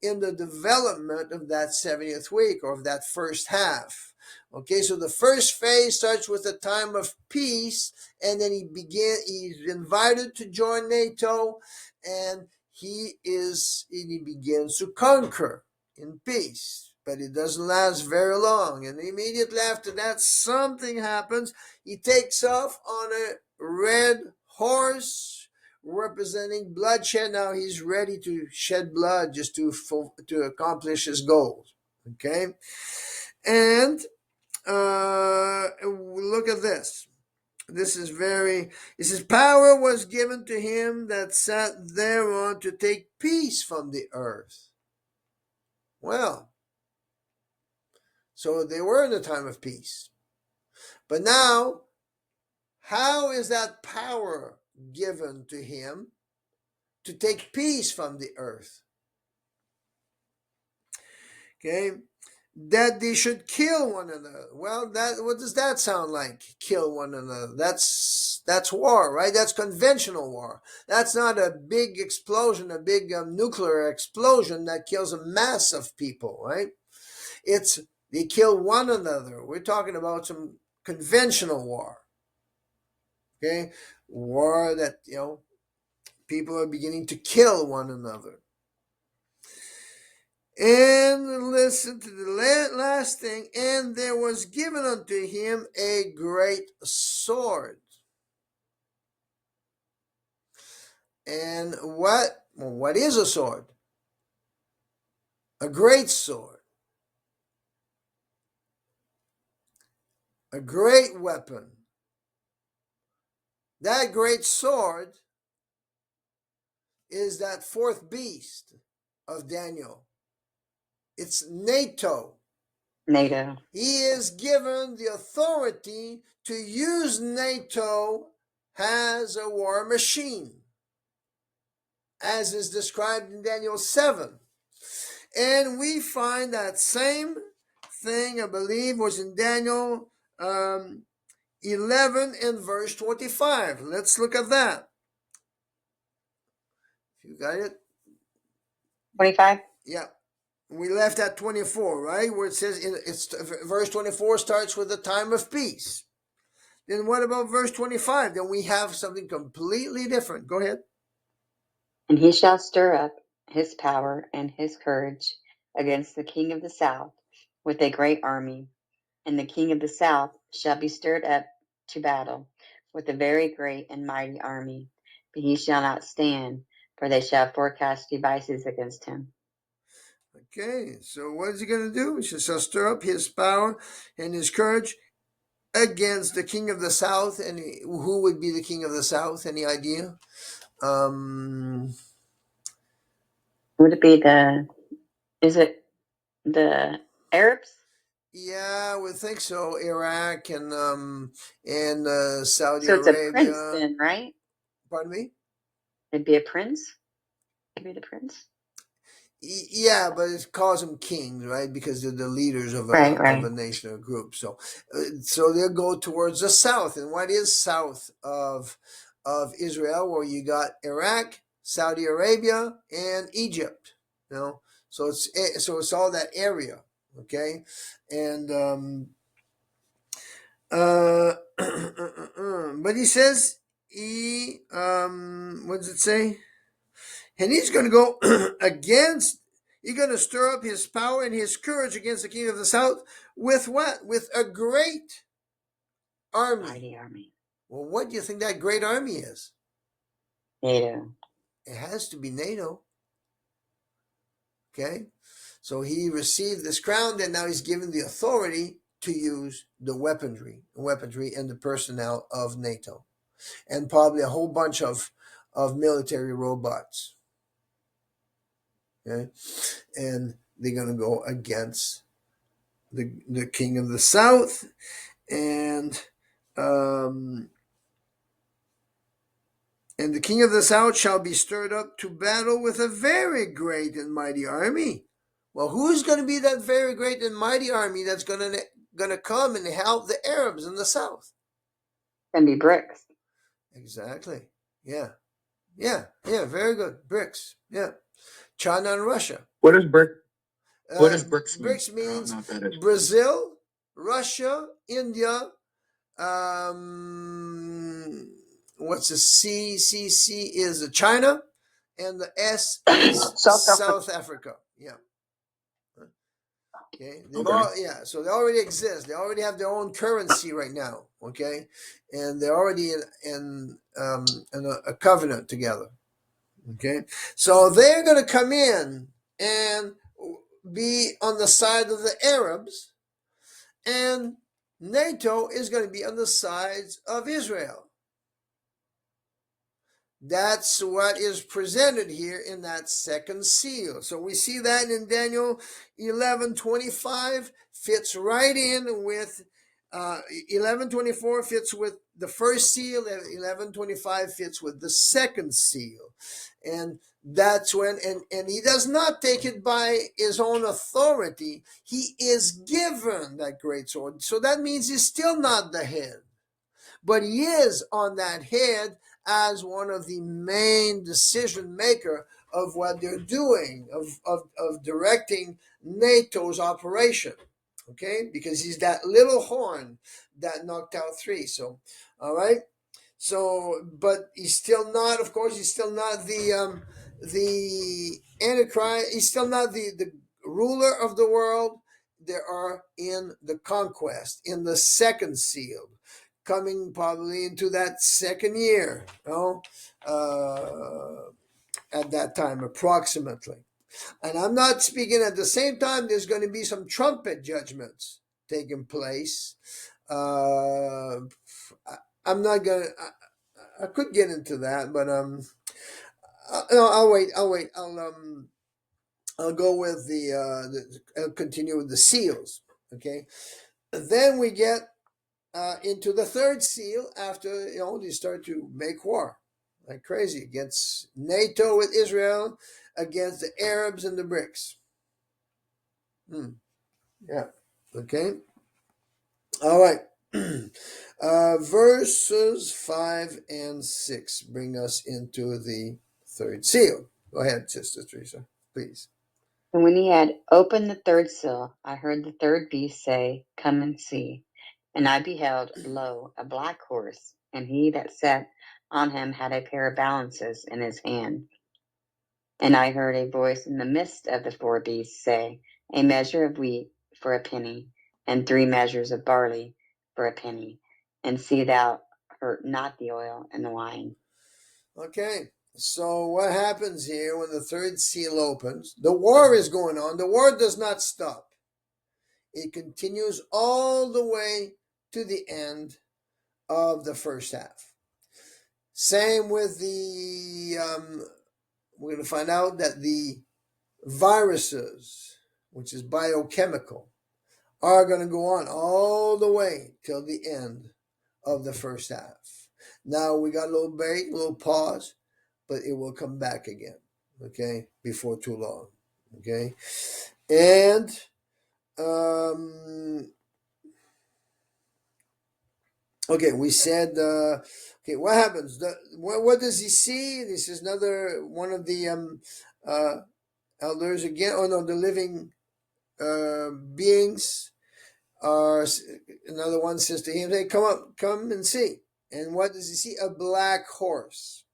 in the development of that 70th week, or of that first half. Okay, so the first phase starts with a time of peace, and then he's invited to join NATO, and he begins to conquer in peace. But it doesn't last very long, and immediately after that, something happens. He takes off on a red horse representing bloodshed. Now he's ready to shed blood just to accomplish his goals. Okay, and look at this. This is very. It says, power was given to him that sat thereon to take peace from the earth. Well, so they were in a time of peace, but now, how is that power given to him to take peace from the earth? Okay, that they should kill one another. Well, what does that sound like? Kill one another. That's war, right? That's conventional war. That's not a big explosion, a big nuclear explosion that kills a mass of people, right? It's they kill one another. We're talking about some conventional war. Okay, war that people are beginning to kill one another. And listen to the last thing. And there was given unto him a great sword. And what is a sword? A great sword. A great weapon. That great sword is that fourth beast of Daniel. It's NATO. NATO. He is given the authority to use NATO as a war machine, as is described in Daniel 7. And we find that same thing, I believe, was in Daniel 11 and verse 25. Let's look at that. You got it? 25? Yeah. We left at 24, right? Where it says, verse 24 starts with the time of peace. Then what about verse 25? Then we have something completely different. Go ahead. And he shall stir up his power and his courage against the king of the south with a great army. And the king of the south shall be stirred up to battle with a very great and mighty army. But he shall not stand, for they shall forecast devices against him. Okay, so what is he going to do? He shall stir up his power and his courage against the king of the south. And who would be the king of the south? Any idea? Would it be is it the Arabs? Yeah, I would think so. Iraq and Saudi So it's a prince Arabia. then, right? Pardon me? It'd be a prince? It'd be the prince? Yeah, but it calls them kings, right? Because they're the leaders of Right. a nation or group. So they'll go towards the south. And what is south of Israel? Well, you got Iraq, Saudi Arabia, and Egypt. So it's all that area. Okay, and but he says what does it say? And he's going to go he's going to stir up his power and his courage against the king of the south with what? With a great army. Mighty army. Well, what do you think that great army is? NATO. It has to be NATO. Okay? So he received this crown, and now he's given the authority to use the weaponry and the personnel of NATO. And probably a whole bunch of military robots. Okay? And they're going to go against the king of the south, and um, and the king of the south shall be stirred up to battle with a very great and mighty army. Well, who's going to be that very great and mighty army that's going to come and help the Arabs in the south? Can be bricks. Exactly. Yeah. Yeah. Yeah. Very good. BRICS. Yeah. China and Russia. What does BRICS mean? BRICS I don't means know what that is. Brazil, Russia, India. What's the C? C is China, and the S is South Africa. Yeah. Okay. So they already exist. They already have their own currency right now. Okay, and they're already in a covenant together. Okay, so they're going to come in and be on the side of the Arabs, and NATO is going to be on the sides of Israel. That's what is presented here in that second seal. So we see that in Daniel 11:25, fits right in with 11:24 fits with the first seal, and 11:25 fits with the second seal. And that's when, and he does not take it by his own authority. He is given that great sword. So that means he's still not the head, but he is on that head as one of the main decision maker of what they're doing, of directing NATO's operation. Okay, because he's that little horn that knocked out three. So, all right. So, but he's still not. Of course, he's still not the Antichrist. He's still not the ruler of the world. They are in the conquest, in the second seal, coming probably into that second year. At that time, approximately. And I'm not speaking at the same time. There's going to be some trumpet judgments taking place. I'm not gonna. I could get into that, but no, I'll wait. I'll go with I'll continue with the seals. Okay, then we get into the third seal after they start to make war like crazy against NATO with Israel, against the Arabs and the BRICS. Yeah. Okay. All right. Verses 5 and 6 bring us into the third seal. Go ahead, Sister Teresa, please. And when he had opened the third seal, I heard the third beast say, Come and see. And I beheld, lo, a black horse, and he that sat on him had a pair of balances in his hand. And I heard a voice in the midst of the four beasts say, A measure of wheat for a penny, and 3 measures of barley for a penny, and see thou hurt not the oil and the wine. Okay, so what happens here when the third seal opens? The war is going on. The war does not stop. It continues all the way to the end of the first half. Same with we're going to find out that the viruses, which is biochemical, are going to go on all the way till the end of the first half. Now we got a little break, a little pause, but it will come back again, okay, before too long, okay? And okay, we said, okay, what happens? What does he see? This is another one of the elders again. Oh no, the living beings are. Another one says to him, "Hey, come up, come and see." And what does he see? A black horse.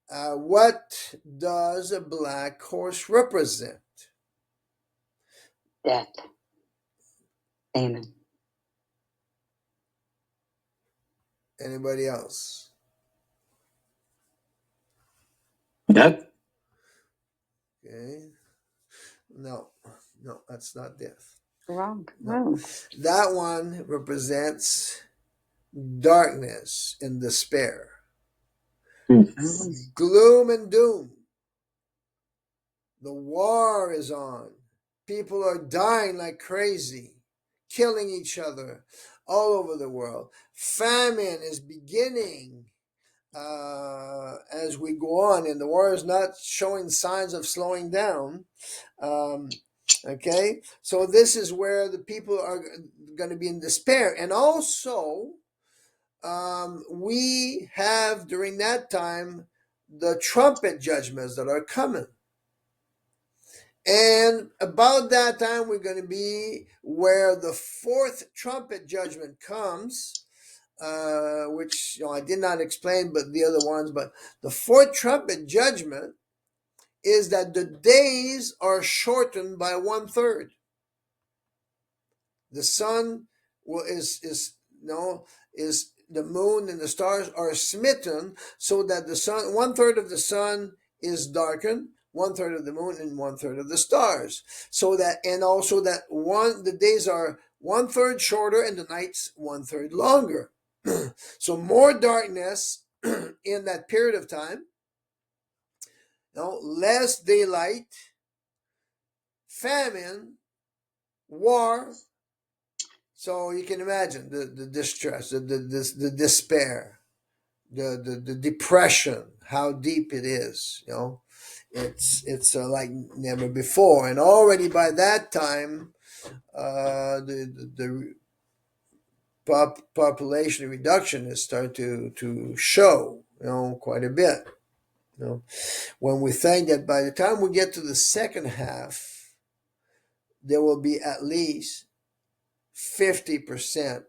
What does a black horse represent? Death. Amen. Anybody else? Death? Okay. No, that's not death. Wrong. No. That one represents darkness and despair. Gloom and doom. The war is on. People are dying like crazy, killing each other all over the world. Famine is beginning as we go on, and the war is not showing signs of slowing down. Okay, so this is where the people are going to be in despair, and also we have during that time the trumpet judgments that are coming. And about that time, we're going to be where the fourth trumpet judgment comes, which I did not explain, but the other ones. But the fourth trumpet judgment is that the days are shortened by 1/3. The sun is the moon and the stars are smitten, so that the sun 1/3 of the sun is darkened, 1/3 of the moon, and 1/3 of the stars. So that, and also that the days are 1/3 shorter and the nights 1/3 longer. So more darkness in that period of time, less daylight, famine, war. So you can imagine the distress, the despair, the depression, how deep it is. It's like never before, and already by that time, the population reduction is starting to show, quite a bit. When we think that by the time we get to the second half, there will be at least 50%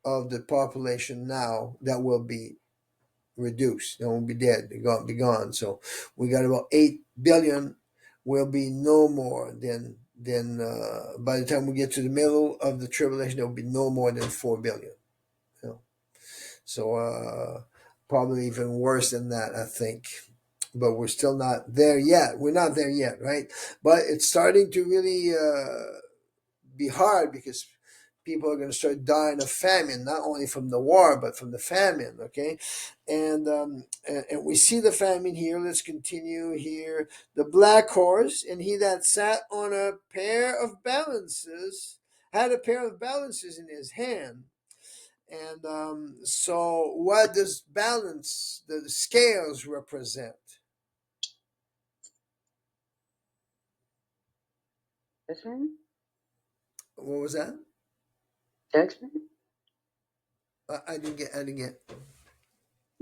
of the population now that will be reduced. They will be dead. They'll be gone. So we got about 8 billion. Will be no more than by the time we get to the middle of the tribulation, there will be no more than 4 billion. So probably even worse than that, I think. But we're still not there yet. We're not there yet, right? But it's starting to really be hard because people are going to start dying of famine, not only from the war, but from the famine, okay? And we see the famine here. Let's continue here. The black horse, and he that sat on a pair of balances, had a pair of balances in his hand. And so what does balance, the scales represent? Judgment? What was that? Judgment? I didn't get.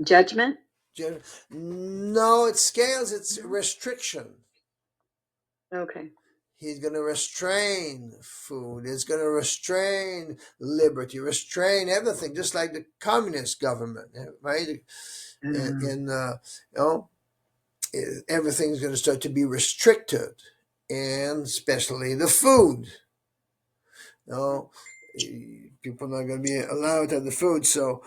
Judgment? No, it's scales. It's restriction. Okay. He's going to restrain food. He's going to restrain liberty, restrain everything, just like the communist government, right? And everything's going to start to be restricted, and especially the food. People are not going to be allowed to have the food. So,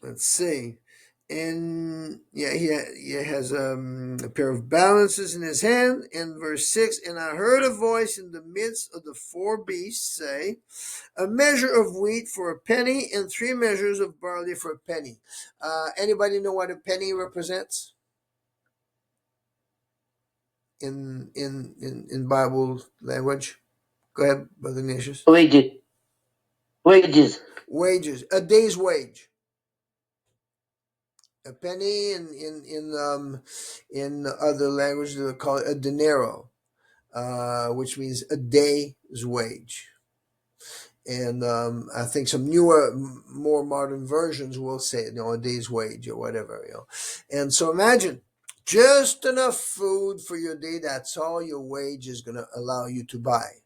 let's see. And he has a pair of balances in his hand. In verse 6, and I heard a voice in the midst of the four beasts say, a measure of wheat for a penny, and 3 measures of barley for a penny. Anybody know what a penny represents in Bible language? Go ahead, Brother Ignatius. Wages. Wages, a day's wage. A penny in other languages they call it a denaro, which means a day's wage. And I think some newer, more modern versions will say, a day's wage or whatever, And so imagine just enough food for your day. That's all your wage is going to allow you to buy.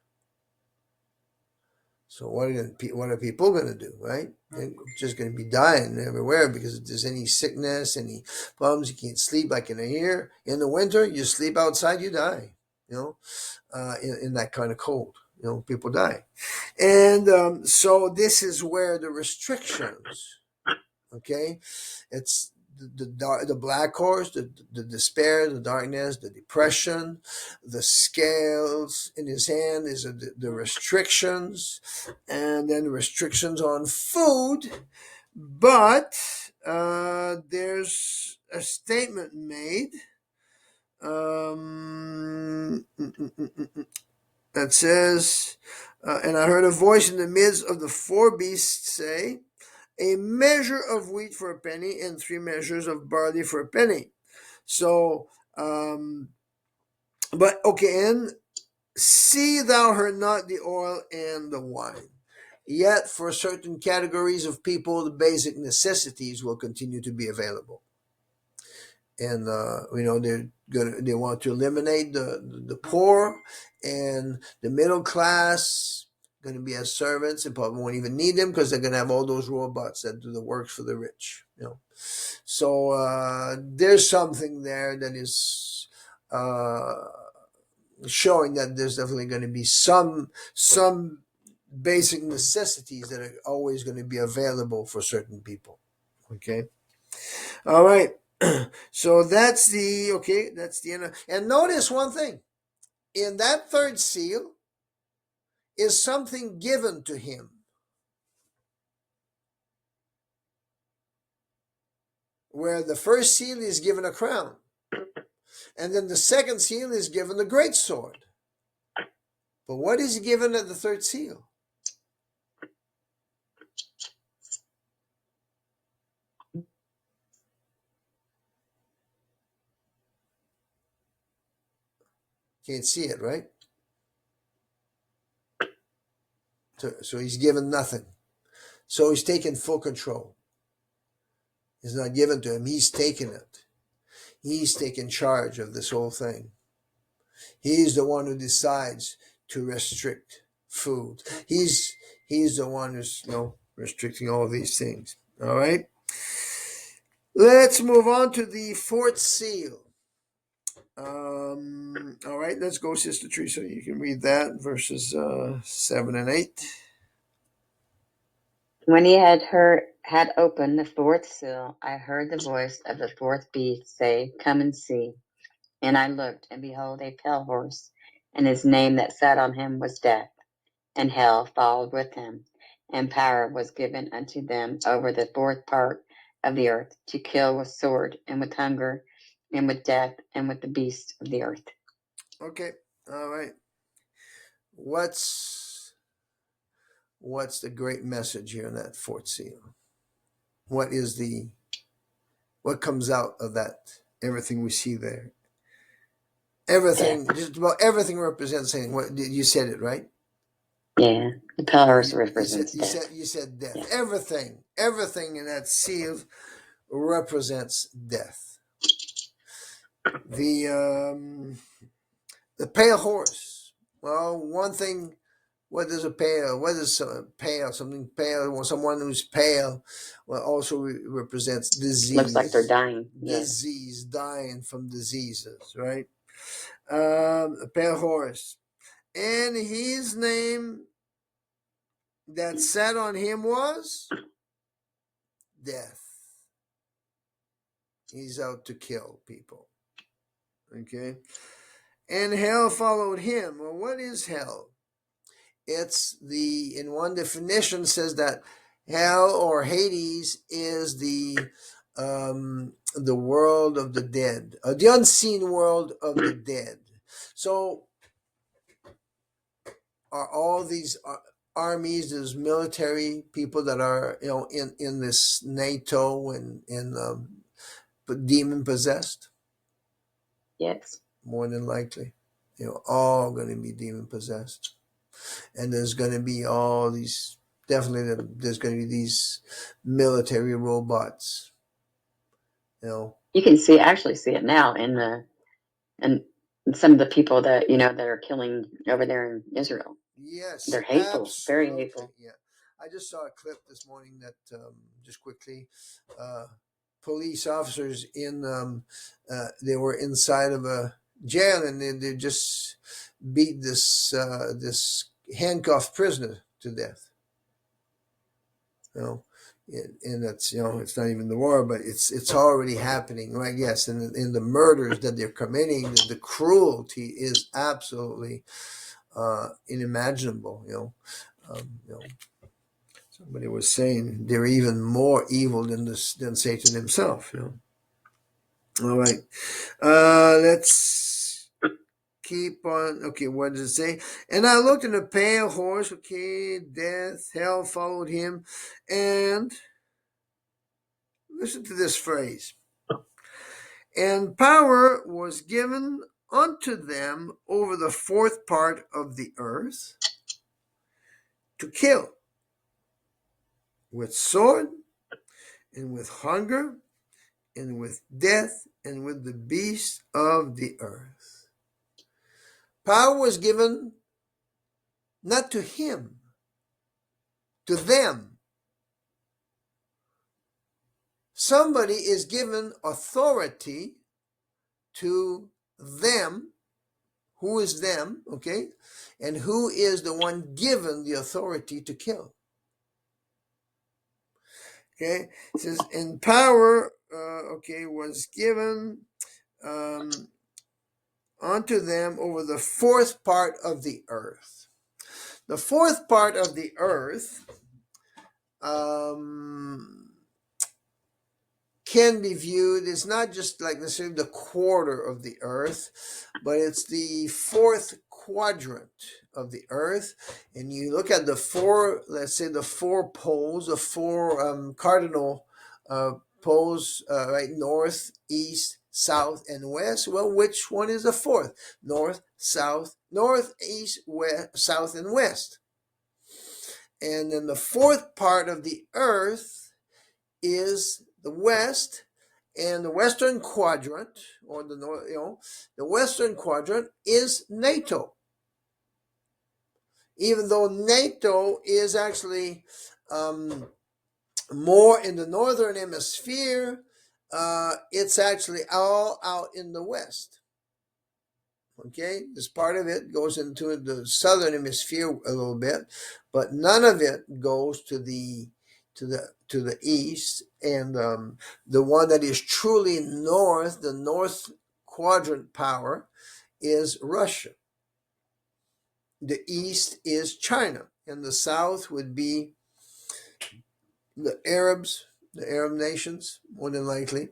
So what are people going to do, right? They're just going to be dying everywhere because if there's any sickness, any problems, you can't sleep like in here. In the winter, you sleep outside, you die, in that kind of cold. People die. And so this is where the restrictions, okay? It's the black horse, the despair, the darkness, the depression, the scales in his hand is the restrictions, and then restrictions on food. But there's a statement made That says, and I heard a voice in the midst of the four beasts say, a measure of wheat for a penny and 3 measures of barley for a penny. So, but okay, and see thou hurt not the oil and the wine. Yet for certain categories of people, the basic necessities will continue to be available. And they want to eliminate the poor, and the middle class going to be as servants and probably won't even need them because they're going to have all those robots that do the works for the rich. So there's something there that is showing that there's definitely going to be some basic necessities that are always going to be available for certain people. Okay. All right. So that's the end. And notice one thing. In that third seal is something given to him. Where the first seal is given a crown. And then the second seal is given the great sword. But what is given at the third seal? Can't see it, right? So he's given nothing. So he's taken full control. It's not given to him. He's taken it. He's taken charge of this whole thing. He's the one who decides to restrict food. He's the one who's restricting all of these things. All right. Let's move on to the fourth seal. All right, let's go, Sister Teresa. You can read that, verses 7 and 8. When he had opened the fourth seal, I heard the voice of the fourth beast say, "Come and see." And I looked, and behold, a pale horse, and his name that sat on him was Death, and hell followed with him. And power was given unto them over the fourth part of the earth, to kill with sword, and with hunger, and with death, and with the beasts of the earth. Okay, all right. What's the great message here in that fourth seal? What comes out of that? Everything we see there. Everything, just about everything represents saying. What you said it right? Yeah, the pale horse represents death. You said death. Yeah. Everything in that seal represents death. The pale horse. Well, one thing. What is a pale? What is pale? Something pale. Well, someone who's pale, well, also represents disease. Looks like they're dying. Disease, dying from diseases, right? A pale horse, and his name that sat on him was Death. He's out to kill people. Okay, and hell followed him. Well, what is hell? It's in one definition says that hell or Hades is the world of the dead, the unseen world of the dead. So are all these armies, these military people that are in this NATO and demon possessed? Yes, more than likely, all going to be demon possessed. And there's going to be all these, definitely there's going to be these military robots. You can actually see it now in some of the people that that are killing over there in Israel. Yes, they're hateful, absolutely. very hateful. Yeah, I just saw a clip this morning that just quickly, police officers they were inside of a jail, and they just beat this handcuffed prisoner to death. And that's it's not even the war, but it's already happening, right? Yes, and in the murders that they're committing, the cruelty is absolutely unimaginable. Somebody was saying they're even more evil than Satan himself. All right. Let's keep on. Okay, what does it say? And I looked, and a pale horse. Okay, death, hell followed him, and listen to this phrase. And power was given unto them over the fourth part of the earth to kill with sword and with hunger and with death and with the beasts of the earth. Power was given not to him, to them. Somebody is given authority to them. Who is them? Okay. And who is the one given the authority to kill? Okay. It says, and power, was given unto them over the fourth part of the earth. The fourth part of the earth can be viewed as not just like necessarily the quarter of the earth, but it's the fourth quadrant of the earth. And you look at the four, let's say the four poles, the four cardinal poles, right? North, east, south, and west. Well, which one is the fourth? North, east, west, south, and west. And then the fourth part of the earth is the west, and the western quadrant, or the north, the western quadrant is NATO. Even though NATO is actually more in the northern hemisphere, it's actually all out in the west. Okay, this part of it goes into the southern hemisphere a little bit, but none of it goes to the east. And the one that is truly north, the north quadrant power, is Russia. The east is China, and the south would be the Arabs, the Arab nations, more than likely.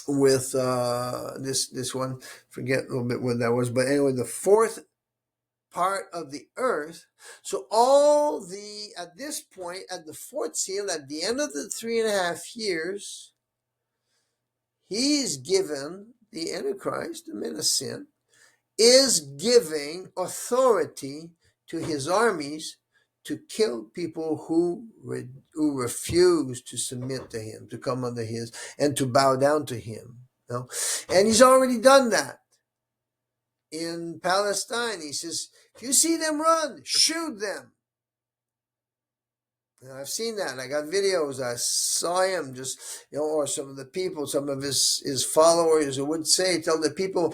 With this one, forget a little bit what that was, but anyway, the fourth part of the earth. So at this point, at the fourth seal, at the end of the 3.5 years, he's given, the Antichrist, the man of sin, is giving authority to his armies to kill people who refuse to submit to him, to come under his, and to bow down to him. And he's already done that in Palestine. He says, if you see them run, shoot them. And I've seen that. I got videos. I saw him just, or some of the people, some of his followers who would say, tell the people,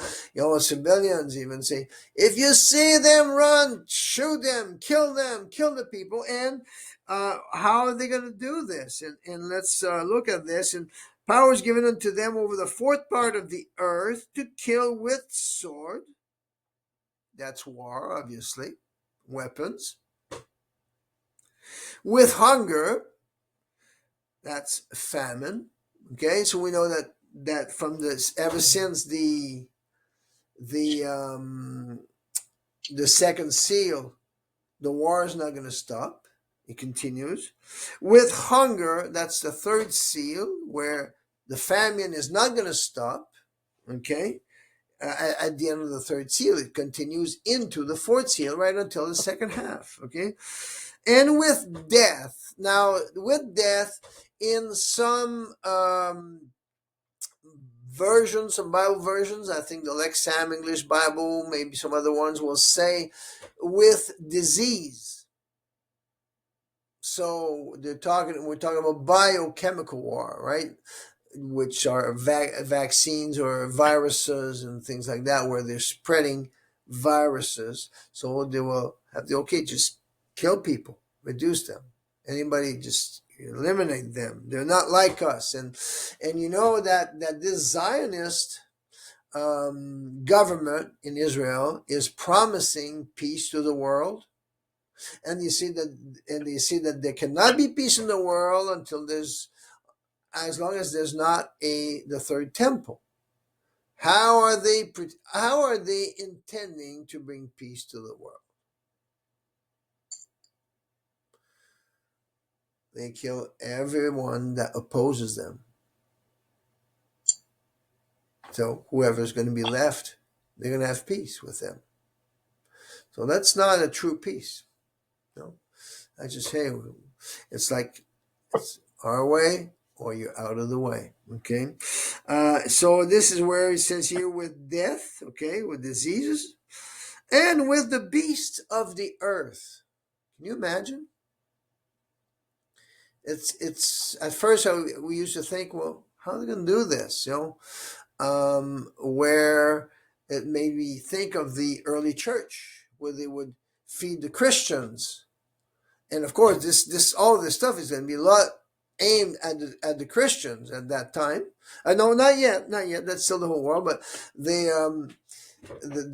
civilians even say, if you see them run, shoot them, kill the people. And how are they going to do this? And let's look at this. And power is given unto them over the fourth part of the earth to kill with sword. That's war, obviously. Weapons. With hunger. That's famine. Okay, so we know that from this, ever since the second seal, the war is not going to stop. It continues. With hunger, that's the third seal, where the famine is not going to stop. Okay, at the end of the third seal, it continues into the fourth seal, right until the second half. Okay, and with death. Now, with death, in some versions, some Bible versions, I think the Lexham English Bible, maybe some other ones will say with disease. So we're talking about biochemical war, right? Which are vaccines or viruses and things like that, where they're spreading viruses. So they will have just kill people, reduce them. Anybody, just eliminate them. They're not like us. And you know that this Zionist government in Israel is promising peace to the world. And you see that there cannot be peace in the world until there's as long as there's not the third temple. How are they intending to bring peace to the world? They kill everyone that opposes them. So whoever's going to be left, they're going to have peace with them. So that's not a true peace. No, I just say it's like it's our way or you're out of the way. Okay, so this is where it says here with death. Okay, with diseases and with the beasts of the earth. Can you imagine? It's at first we used to think, well, how are they going to do this? Where it made me think of the early church where they would feed the Christians, and of course this all this stuff is going to be a lot aimed at the Christians at that time. No, not yet. That's still the whole world, but the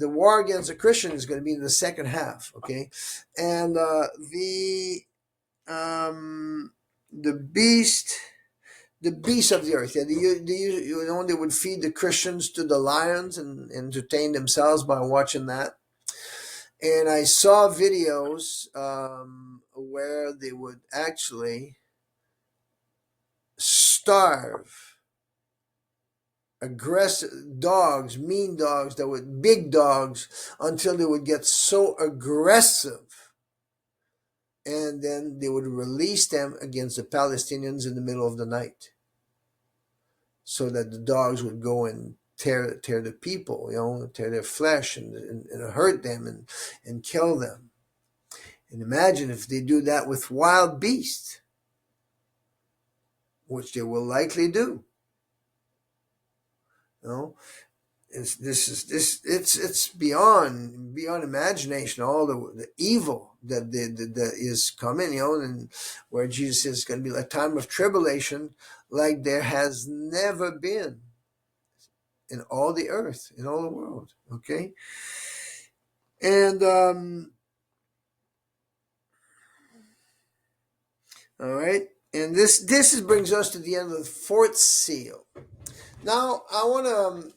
war against the Christian is going to be in the second half. Okay, and the beast. The beasts of the earth. Yeah, they would feed the Christians to the lions and entertain themselves by watching that. And I saw videos where they would actually starve aggressive dogs, mean dogs, big dogs, until they would get so aggressive. And then they would release them against the Palestinians in the middle of the night, so that the dogs would go and tear the people, tear their flesh and hurt them and kill them. And imagine if they do that with wild beasts, which they will likely do. It's beyond imagination. All the evil that is coming, and where Jesus says it's going to be a time of tribulation like there has never been in all the earth, in all the world. Okay, and all right, and this brings us to the end of the fourth seal. Now I want to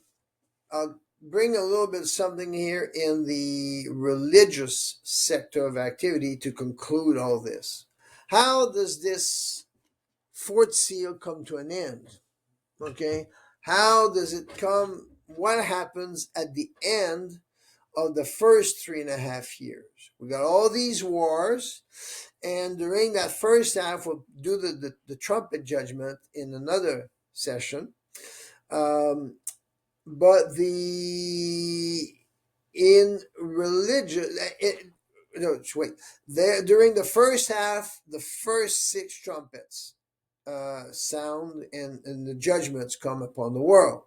bring a little bit of something here in the religious sector of activity to conclude all this. How does this fourth seal come to an end? Okay, how does it come? What happens at the end of the first 3.5 years? We got all these wars, and during that first half, we'll do the trumpet judgment in another session. But in religion, during the first half, the first 6 trumpets sound, and the judgments come upon the world,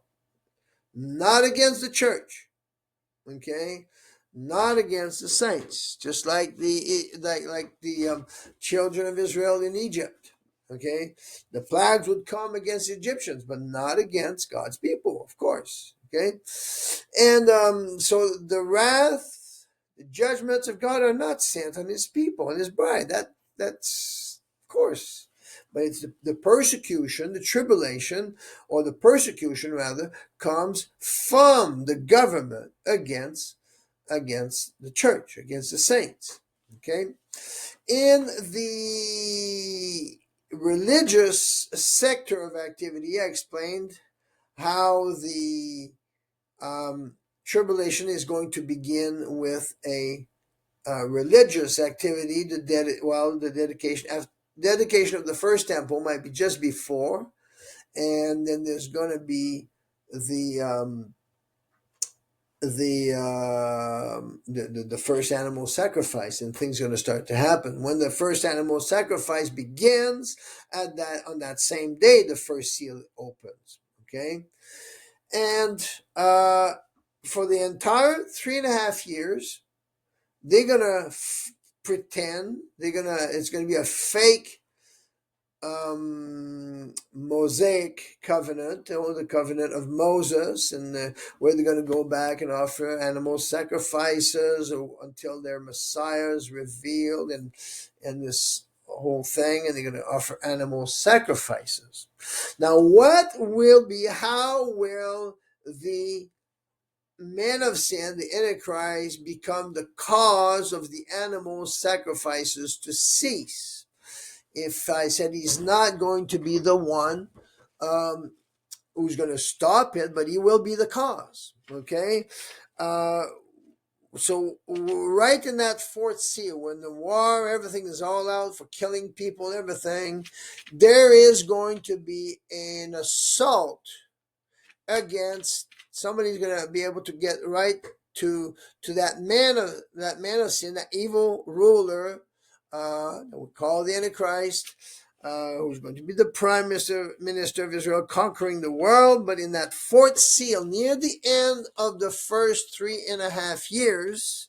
not against the church. Okay, not against the saints, just like the children of Israel in Egypt. Okay, the plagues would come against the Egyptians, but not against God's people, of course. Okay, and so the wrath, the judgments of God are not sent on His people and His bride. That's of course. But it's the persecution, the tribulation, or the persecution rather, comes from the government against the church, against the saints. Okay? In the religious sector of activity, I explained how the tribulation is going to begin with a religious activity. The dedication of the first temple might be just before, and then there's going to be the first animal sacrifice, and things are going to start to happen. When the first animal sacrifice begins, on that same day, the first seal opens. Okay, and for the entire 3.5 years, they're gonna pretend it's gonna be a fake Mosaic covenant, or the covenant of Moses, and where they're going to go back and offer animal sacrifices until their Messiah is revealed, and this whole thing, and they're going to offer animal sacrifices. Now, how will the man of sin, the Antichrist, become the cause of the animal sacrifices to cease? If I said he's not going to be the one who's going to stop it, but he will be the cause. Okay? So right in that fourth seal, when the war, everything is all out for killing people, everything, there is going to be an assault against, somebody's going to be able to get right to that man of sin, that evil ruler that we call the Antichrist, who's going to be the prime minister of Israel, conquering the world. But in that fourth seal, near the end of the first 3.5 years,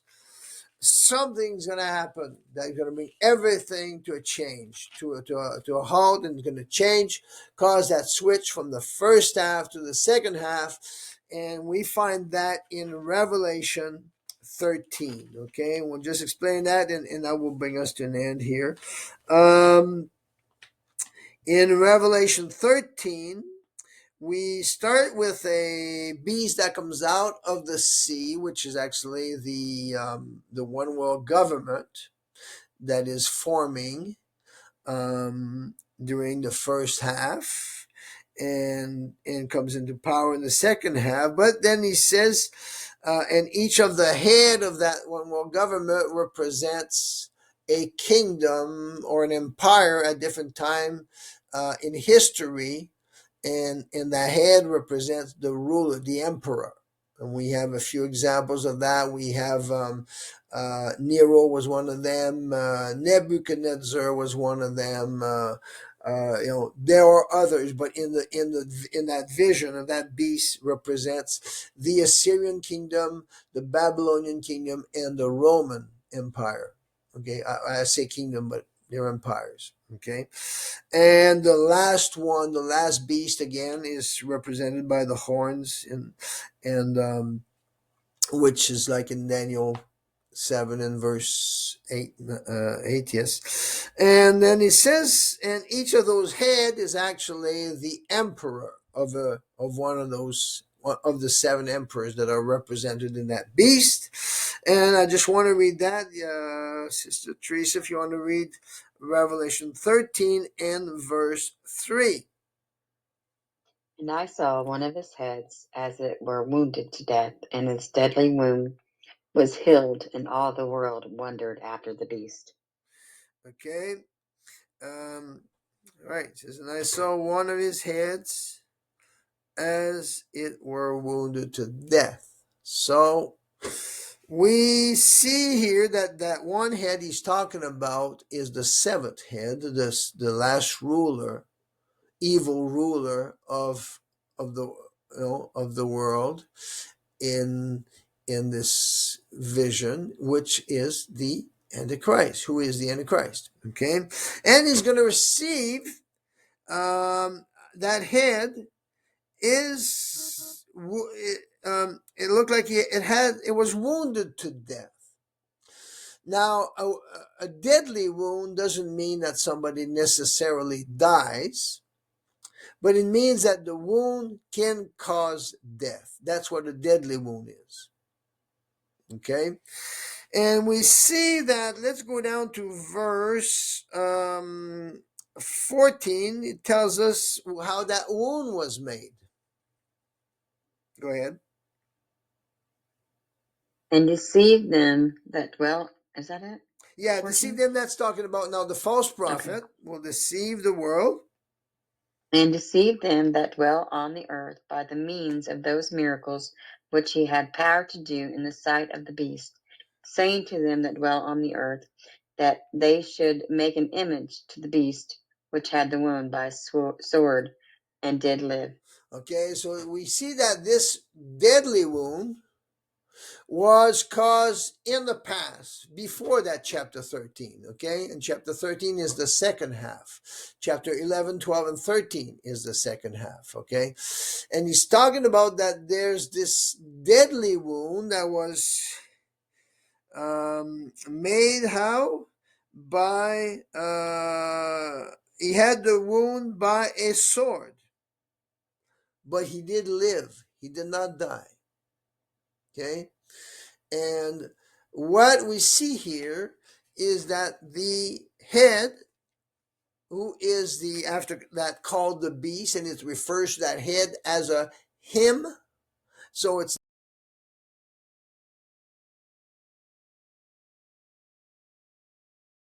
something's going to happen that's going to bring everything to a change, to a halt, and it's going to change, cause that switch from the first half to the second half. And we find that in Revelation 13. Okay, we'll just explain that, and that will bring us to an end here. In Revelation 13, we start with a beast that comes out of the sea, which is actually the one world government that is forming during the first half, and comes into power in the second half. But then he says, and each of the head of that one world government represents a kingdom or an empire at different time in history, and the head represents the ruler, the emperor. And we have a few examples of that. We have Nero was one of them. Nebuchadnezzar was one of them. There are others, but in that vision of that beast represents the Assyrian kingdom, the Babylonian kingdom, and the Roman Empire. Okay, I say kingdom, but they're empires. Okay, and the last beast again is represented by the horns, and which is like in Daniel 7 and verse 8, yes. And then he says, and each of those head is actually the emperor of one of those, of the 7 emperors that are represented in that beast. And I just want to read that, Sister Teresa, if you want to read Revelation 13 and verse 3. And I saw one of his heads as it were wounded to death, and his deadly wound was healed, and all the world wondered after the beast. Okay. Right. It says, and I saw one of his heads as it were wounded to death. So we see here that one head he's talking about is the 7th head, the last ruler, evil ruler of the world in this vision, which is the Antichrist. Who is the Antichrist? Okay, and he's going to receive that head is it looked like it was wounded to death. Now, a deadly wound doesn't mean that somebody necessarily dies, but it means that the wound can cause death. That's what a deadly wound is. Okay, and we see that. Let's go down to verse 14. It tells us how that wound was made. Go ahead. And deceived them that dwell. Is that it? Yeah, 14? deceive them. That's talking about now the false prophet will deceive the world. And deceived them that dwell on the earth by the means of those miracles which he had power to do in the sight of the beast, saying to them that dwell on the earth that they should make an image to the beast which had the wound by a sword and did live. Okay, so we see that this deadly wound was caused in the past, before that chapter 13, okay? And chapter 13 is the second half. Chapter 11, 12, and 13 is the second half, okay? And he's talking about that there's this deadly wound that was made how? by he had the wound by a sword, but he did live. He did not die. Okay? And what we see here is that the head, who is the after that called the beast, and it refers to that head as a him. So it's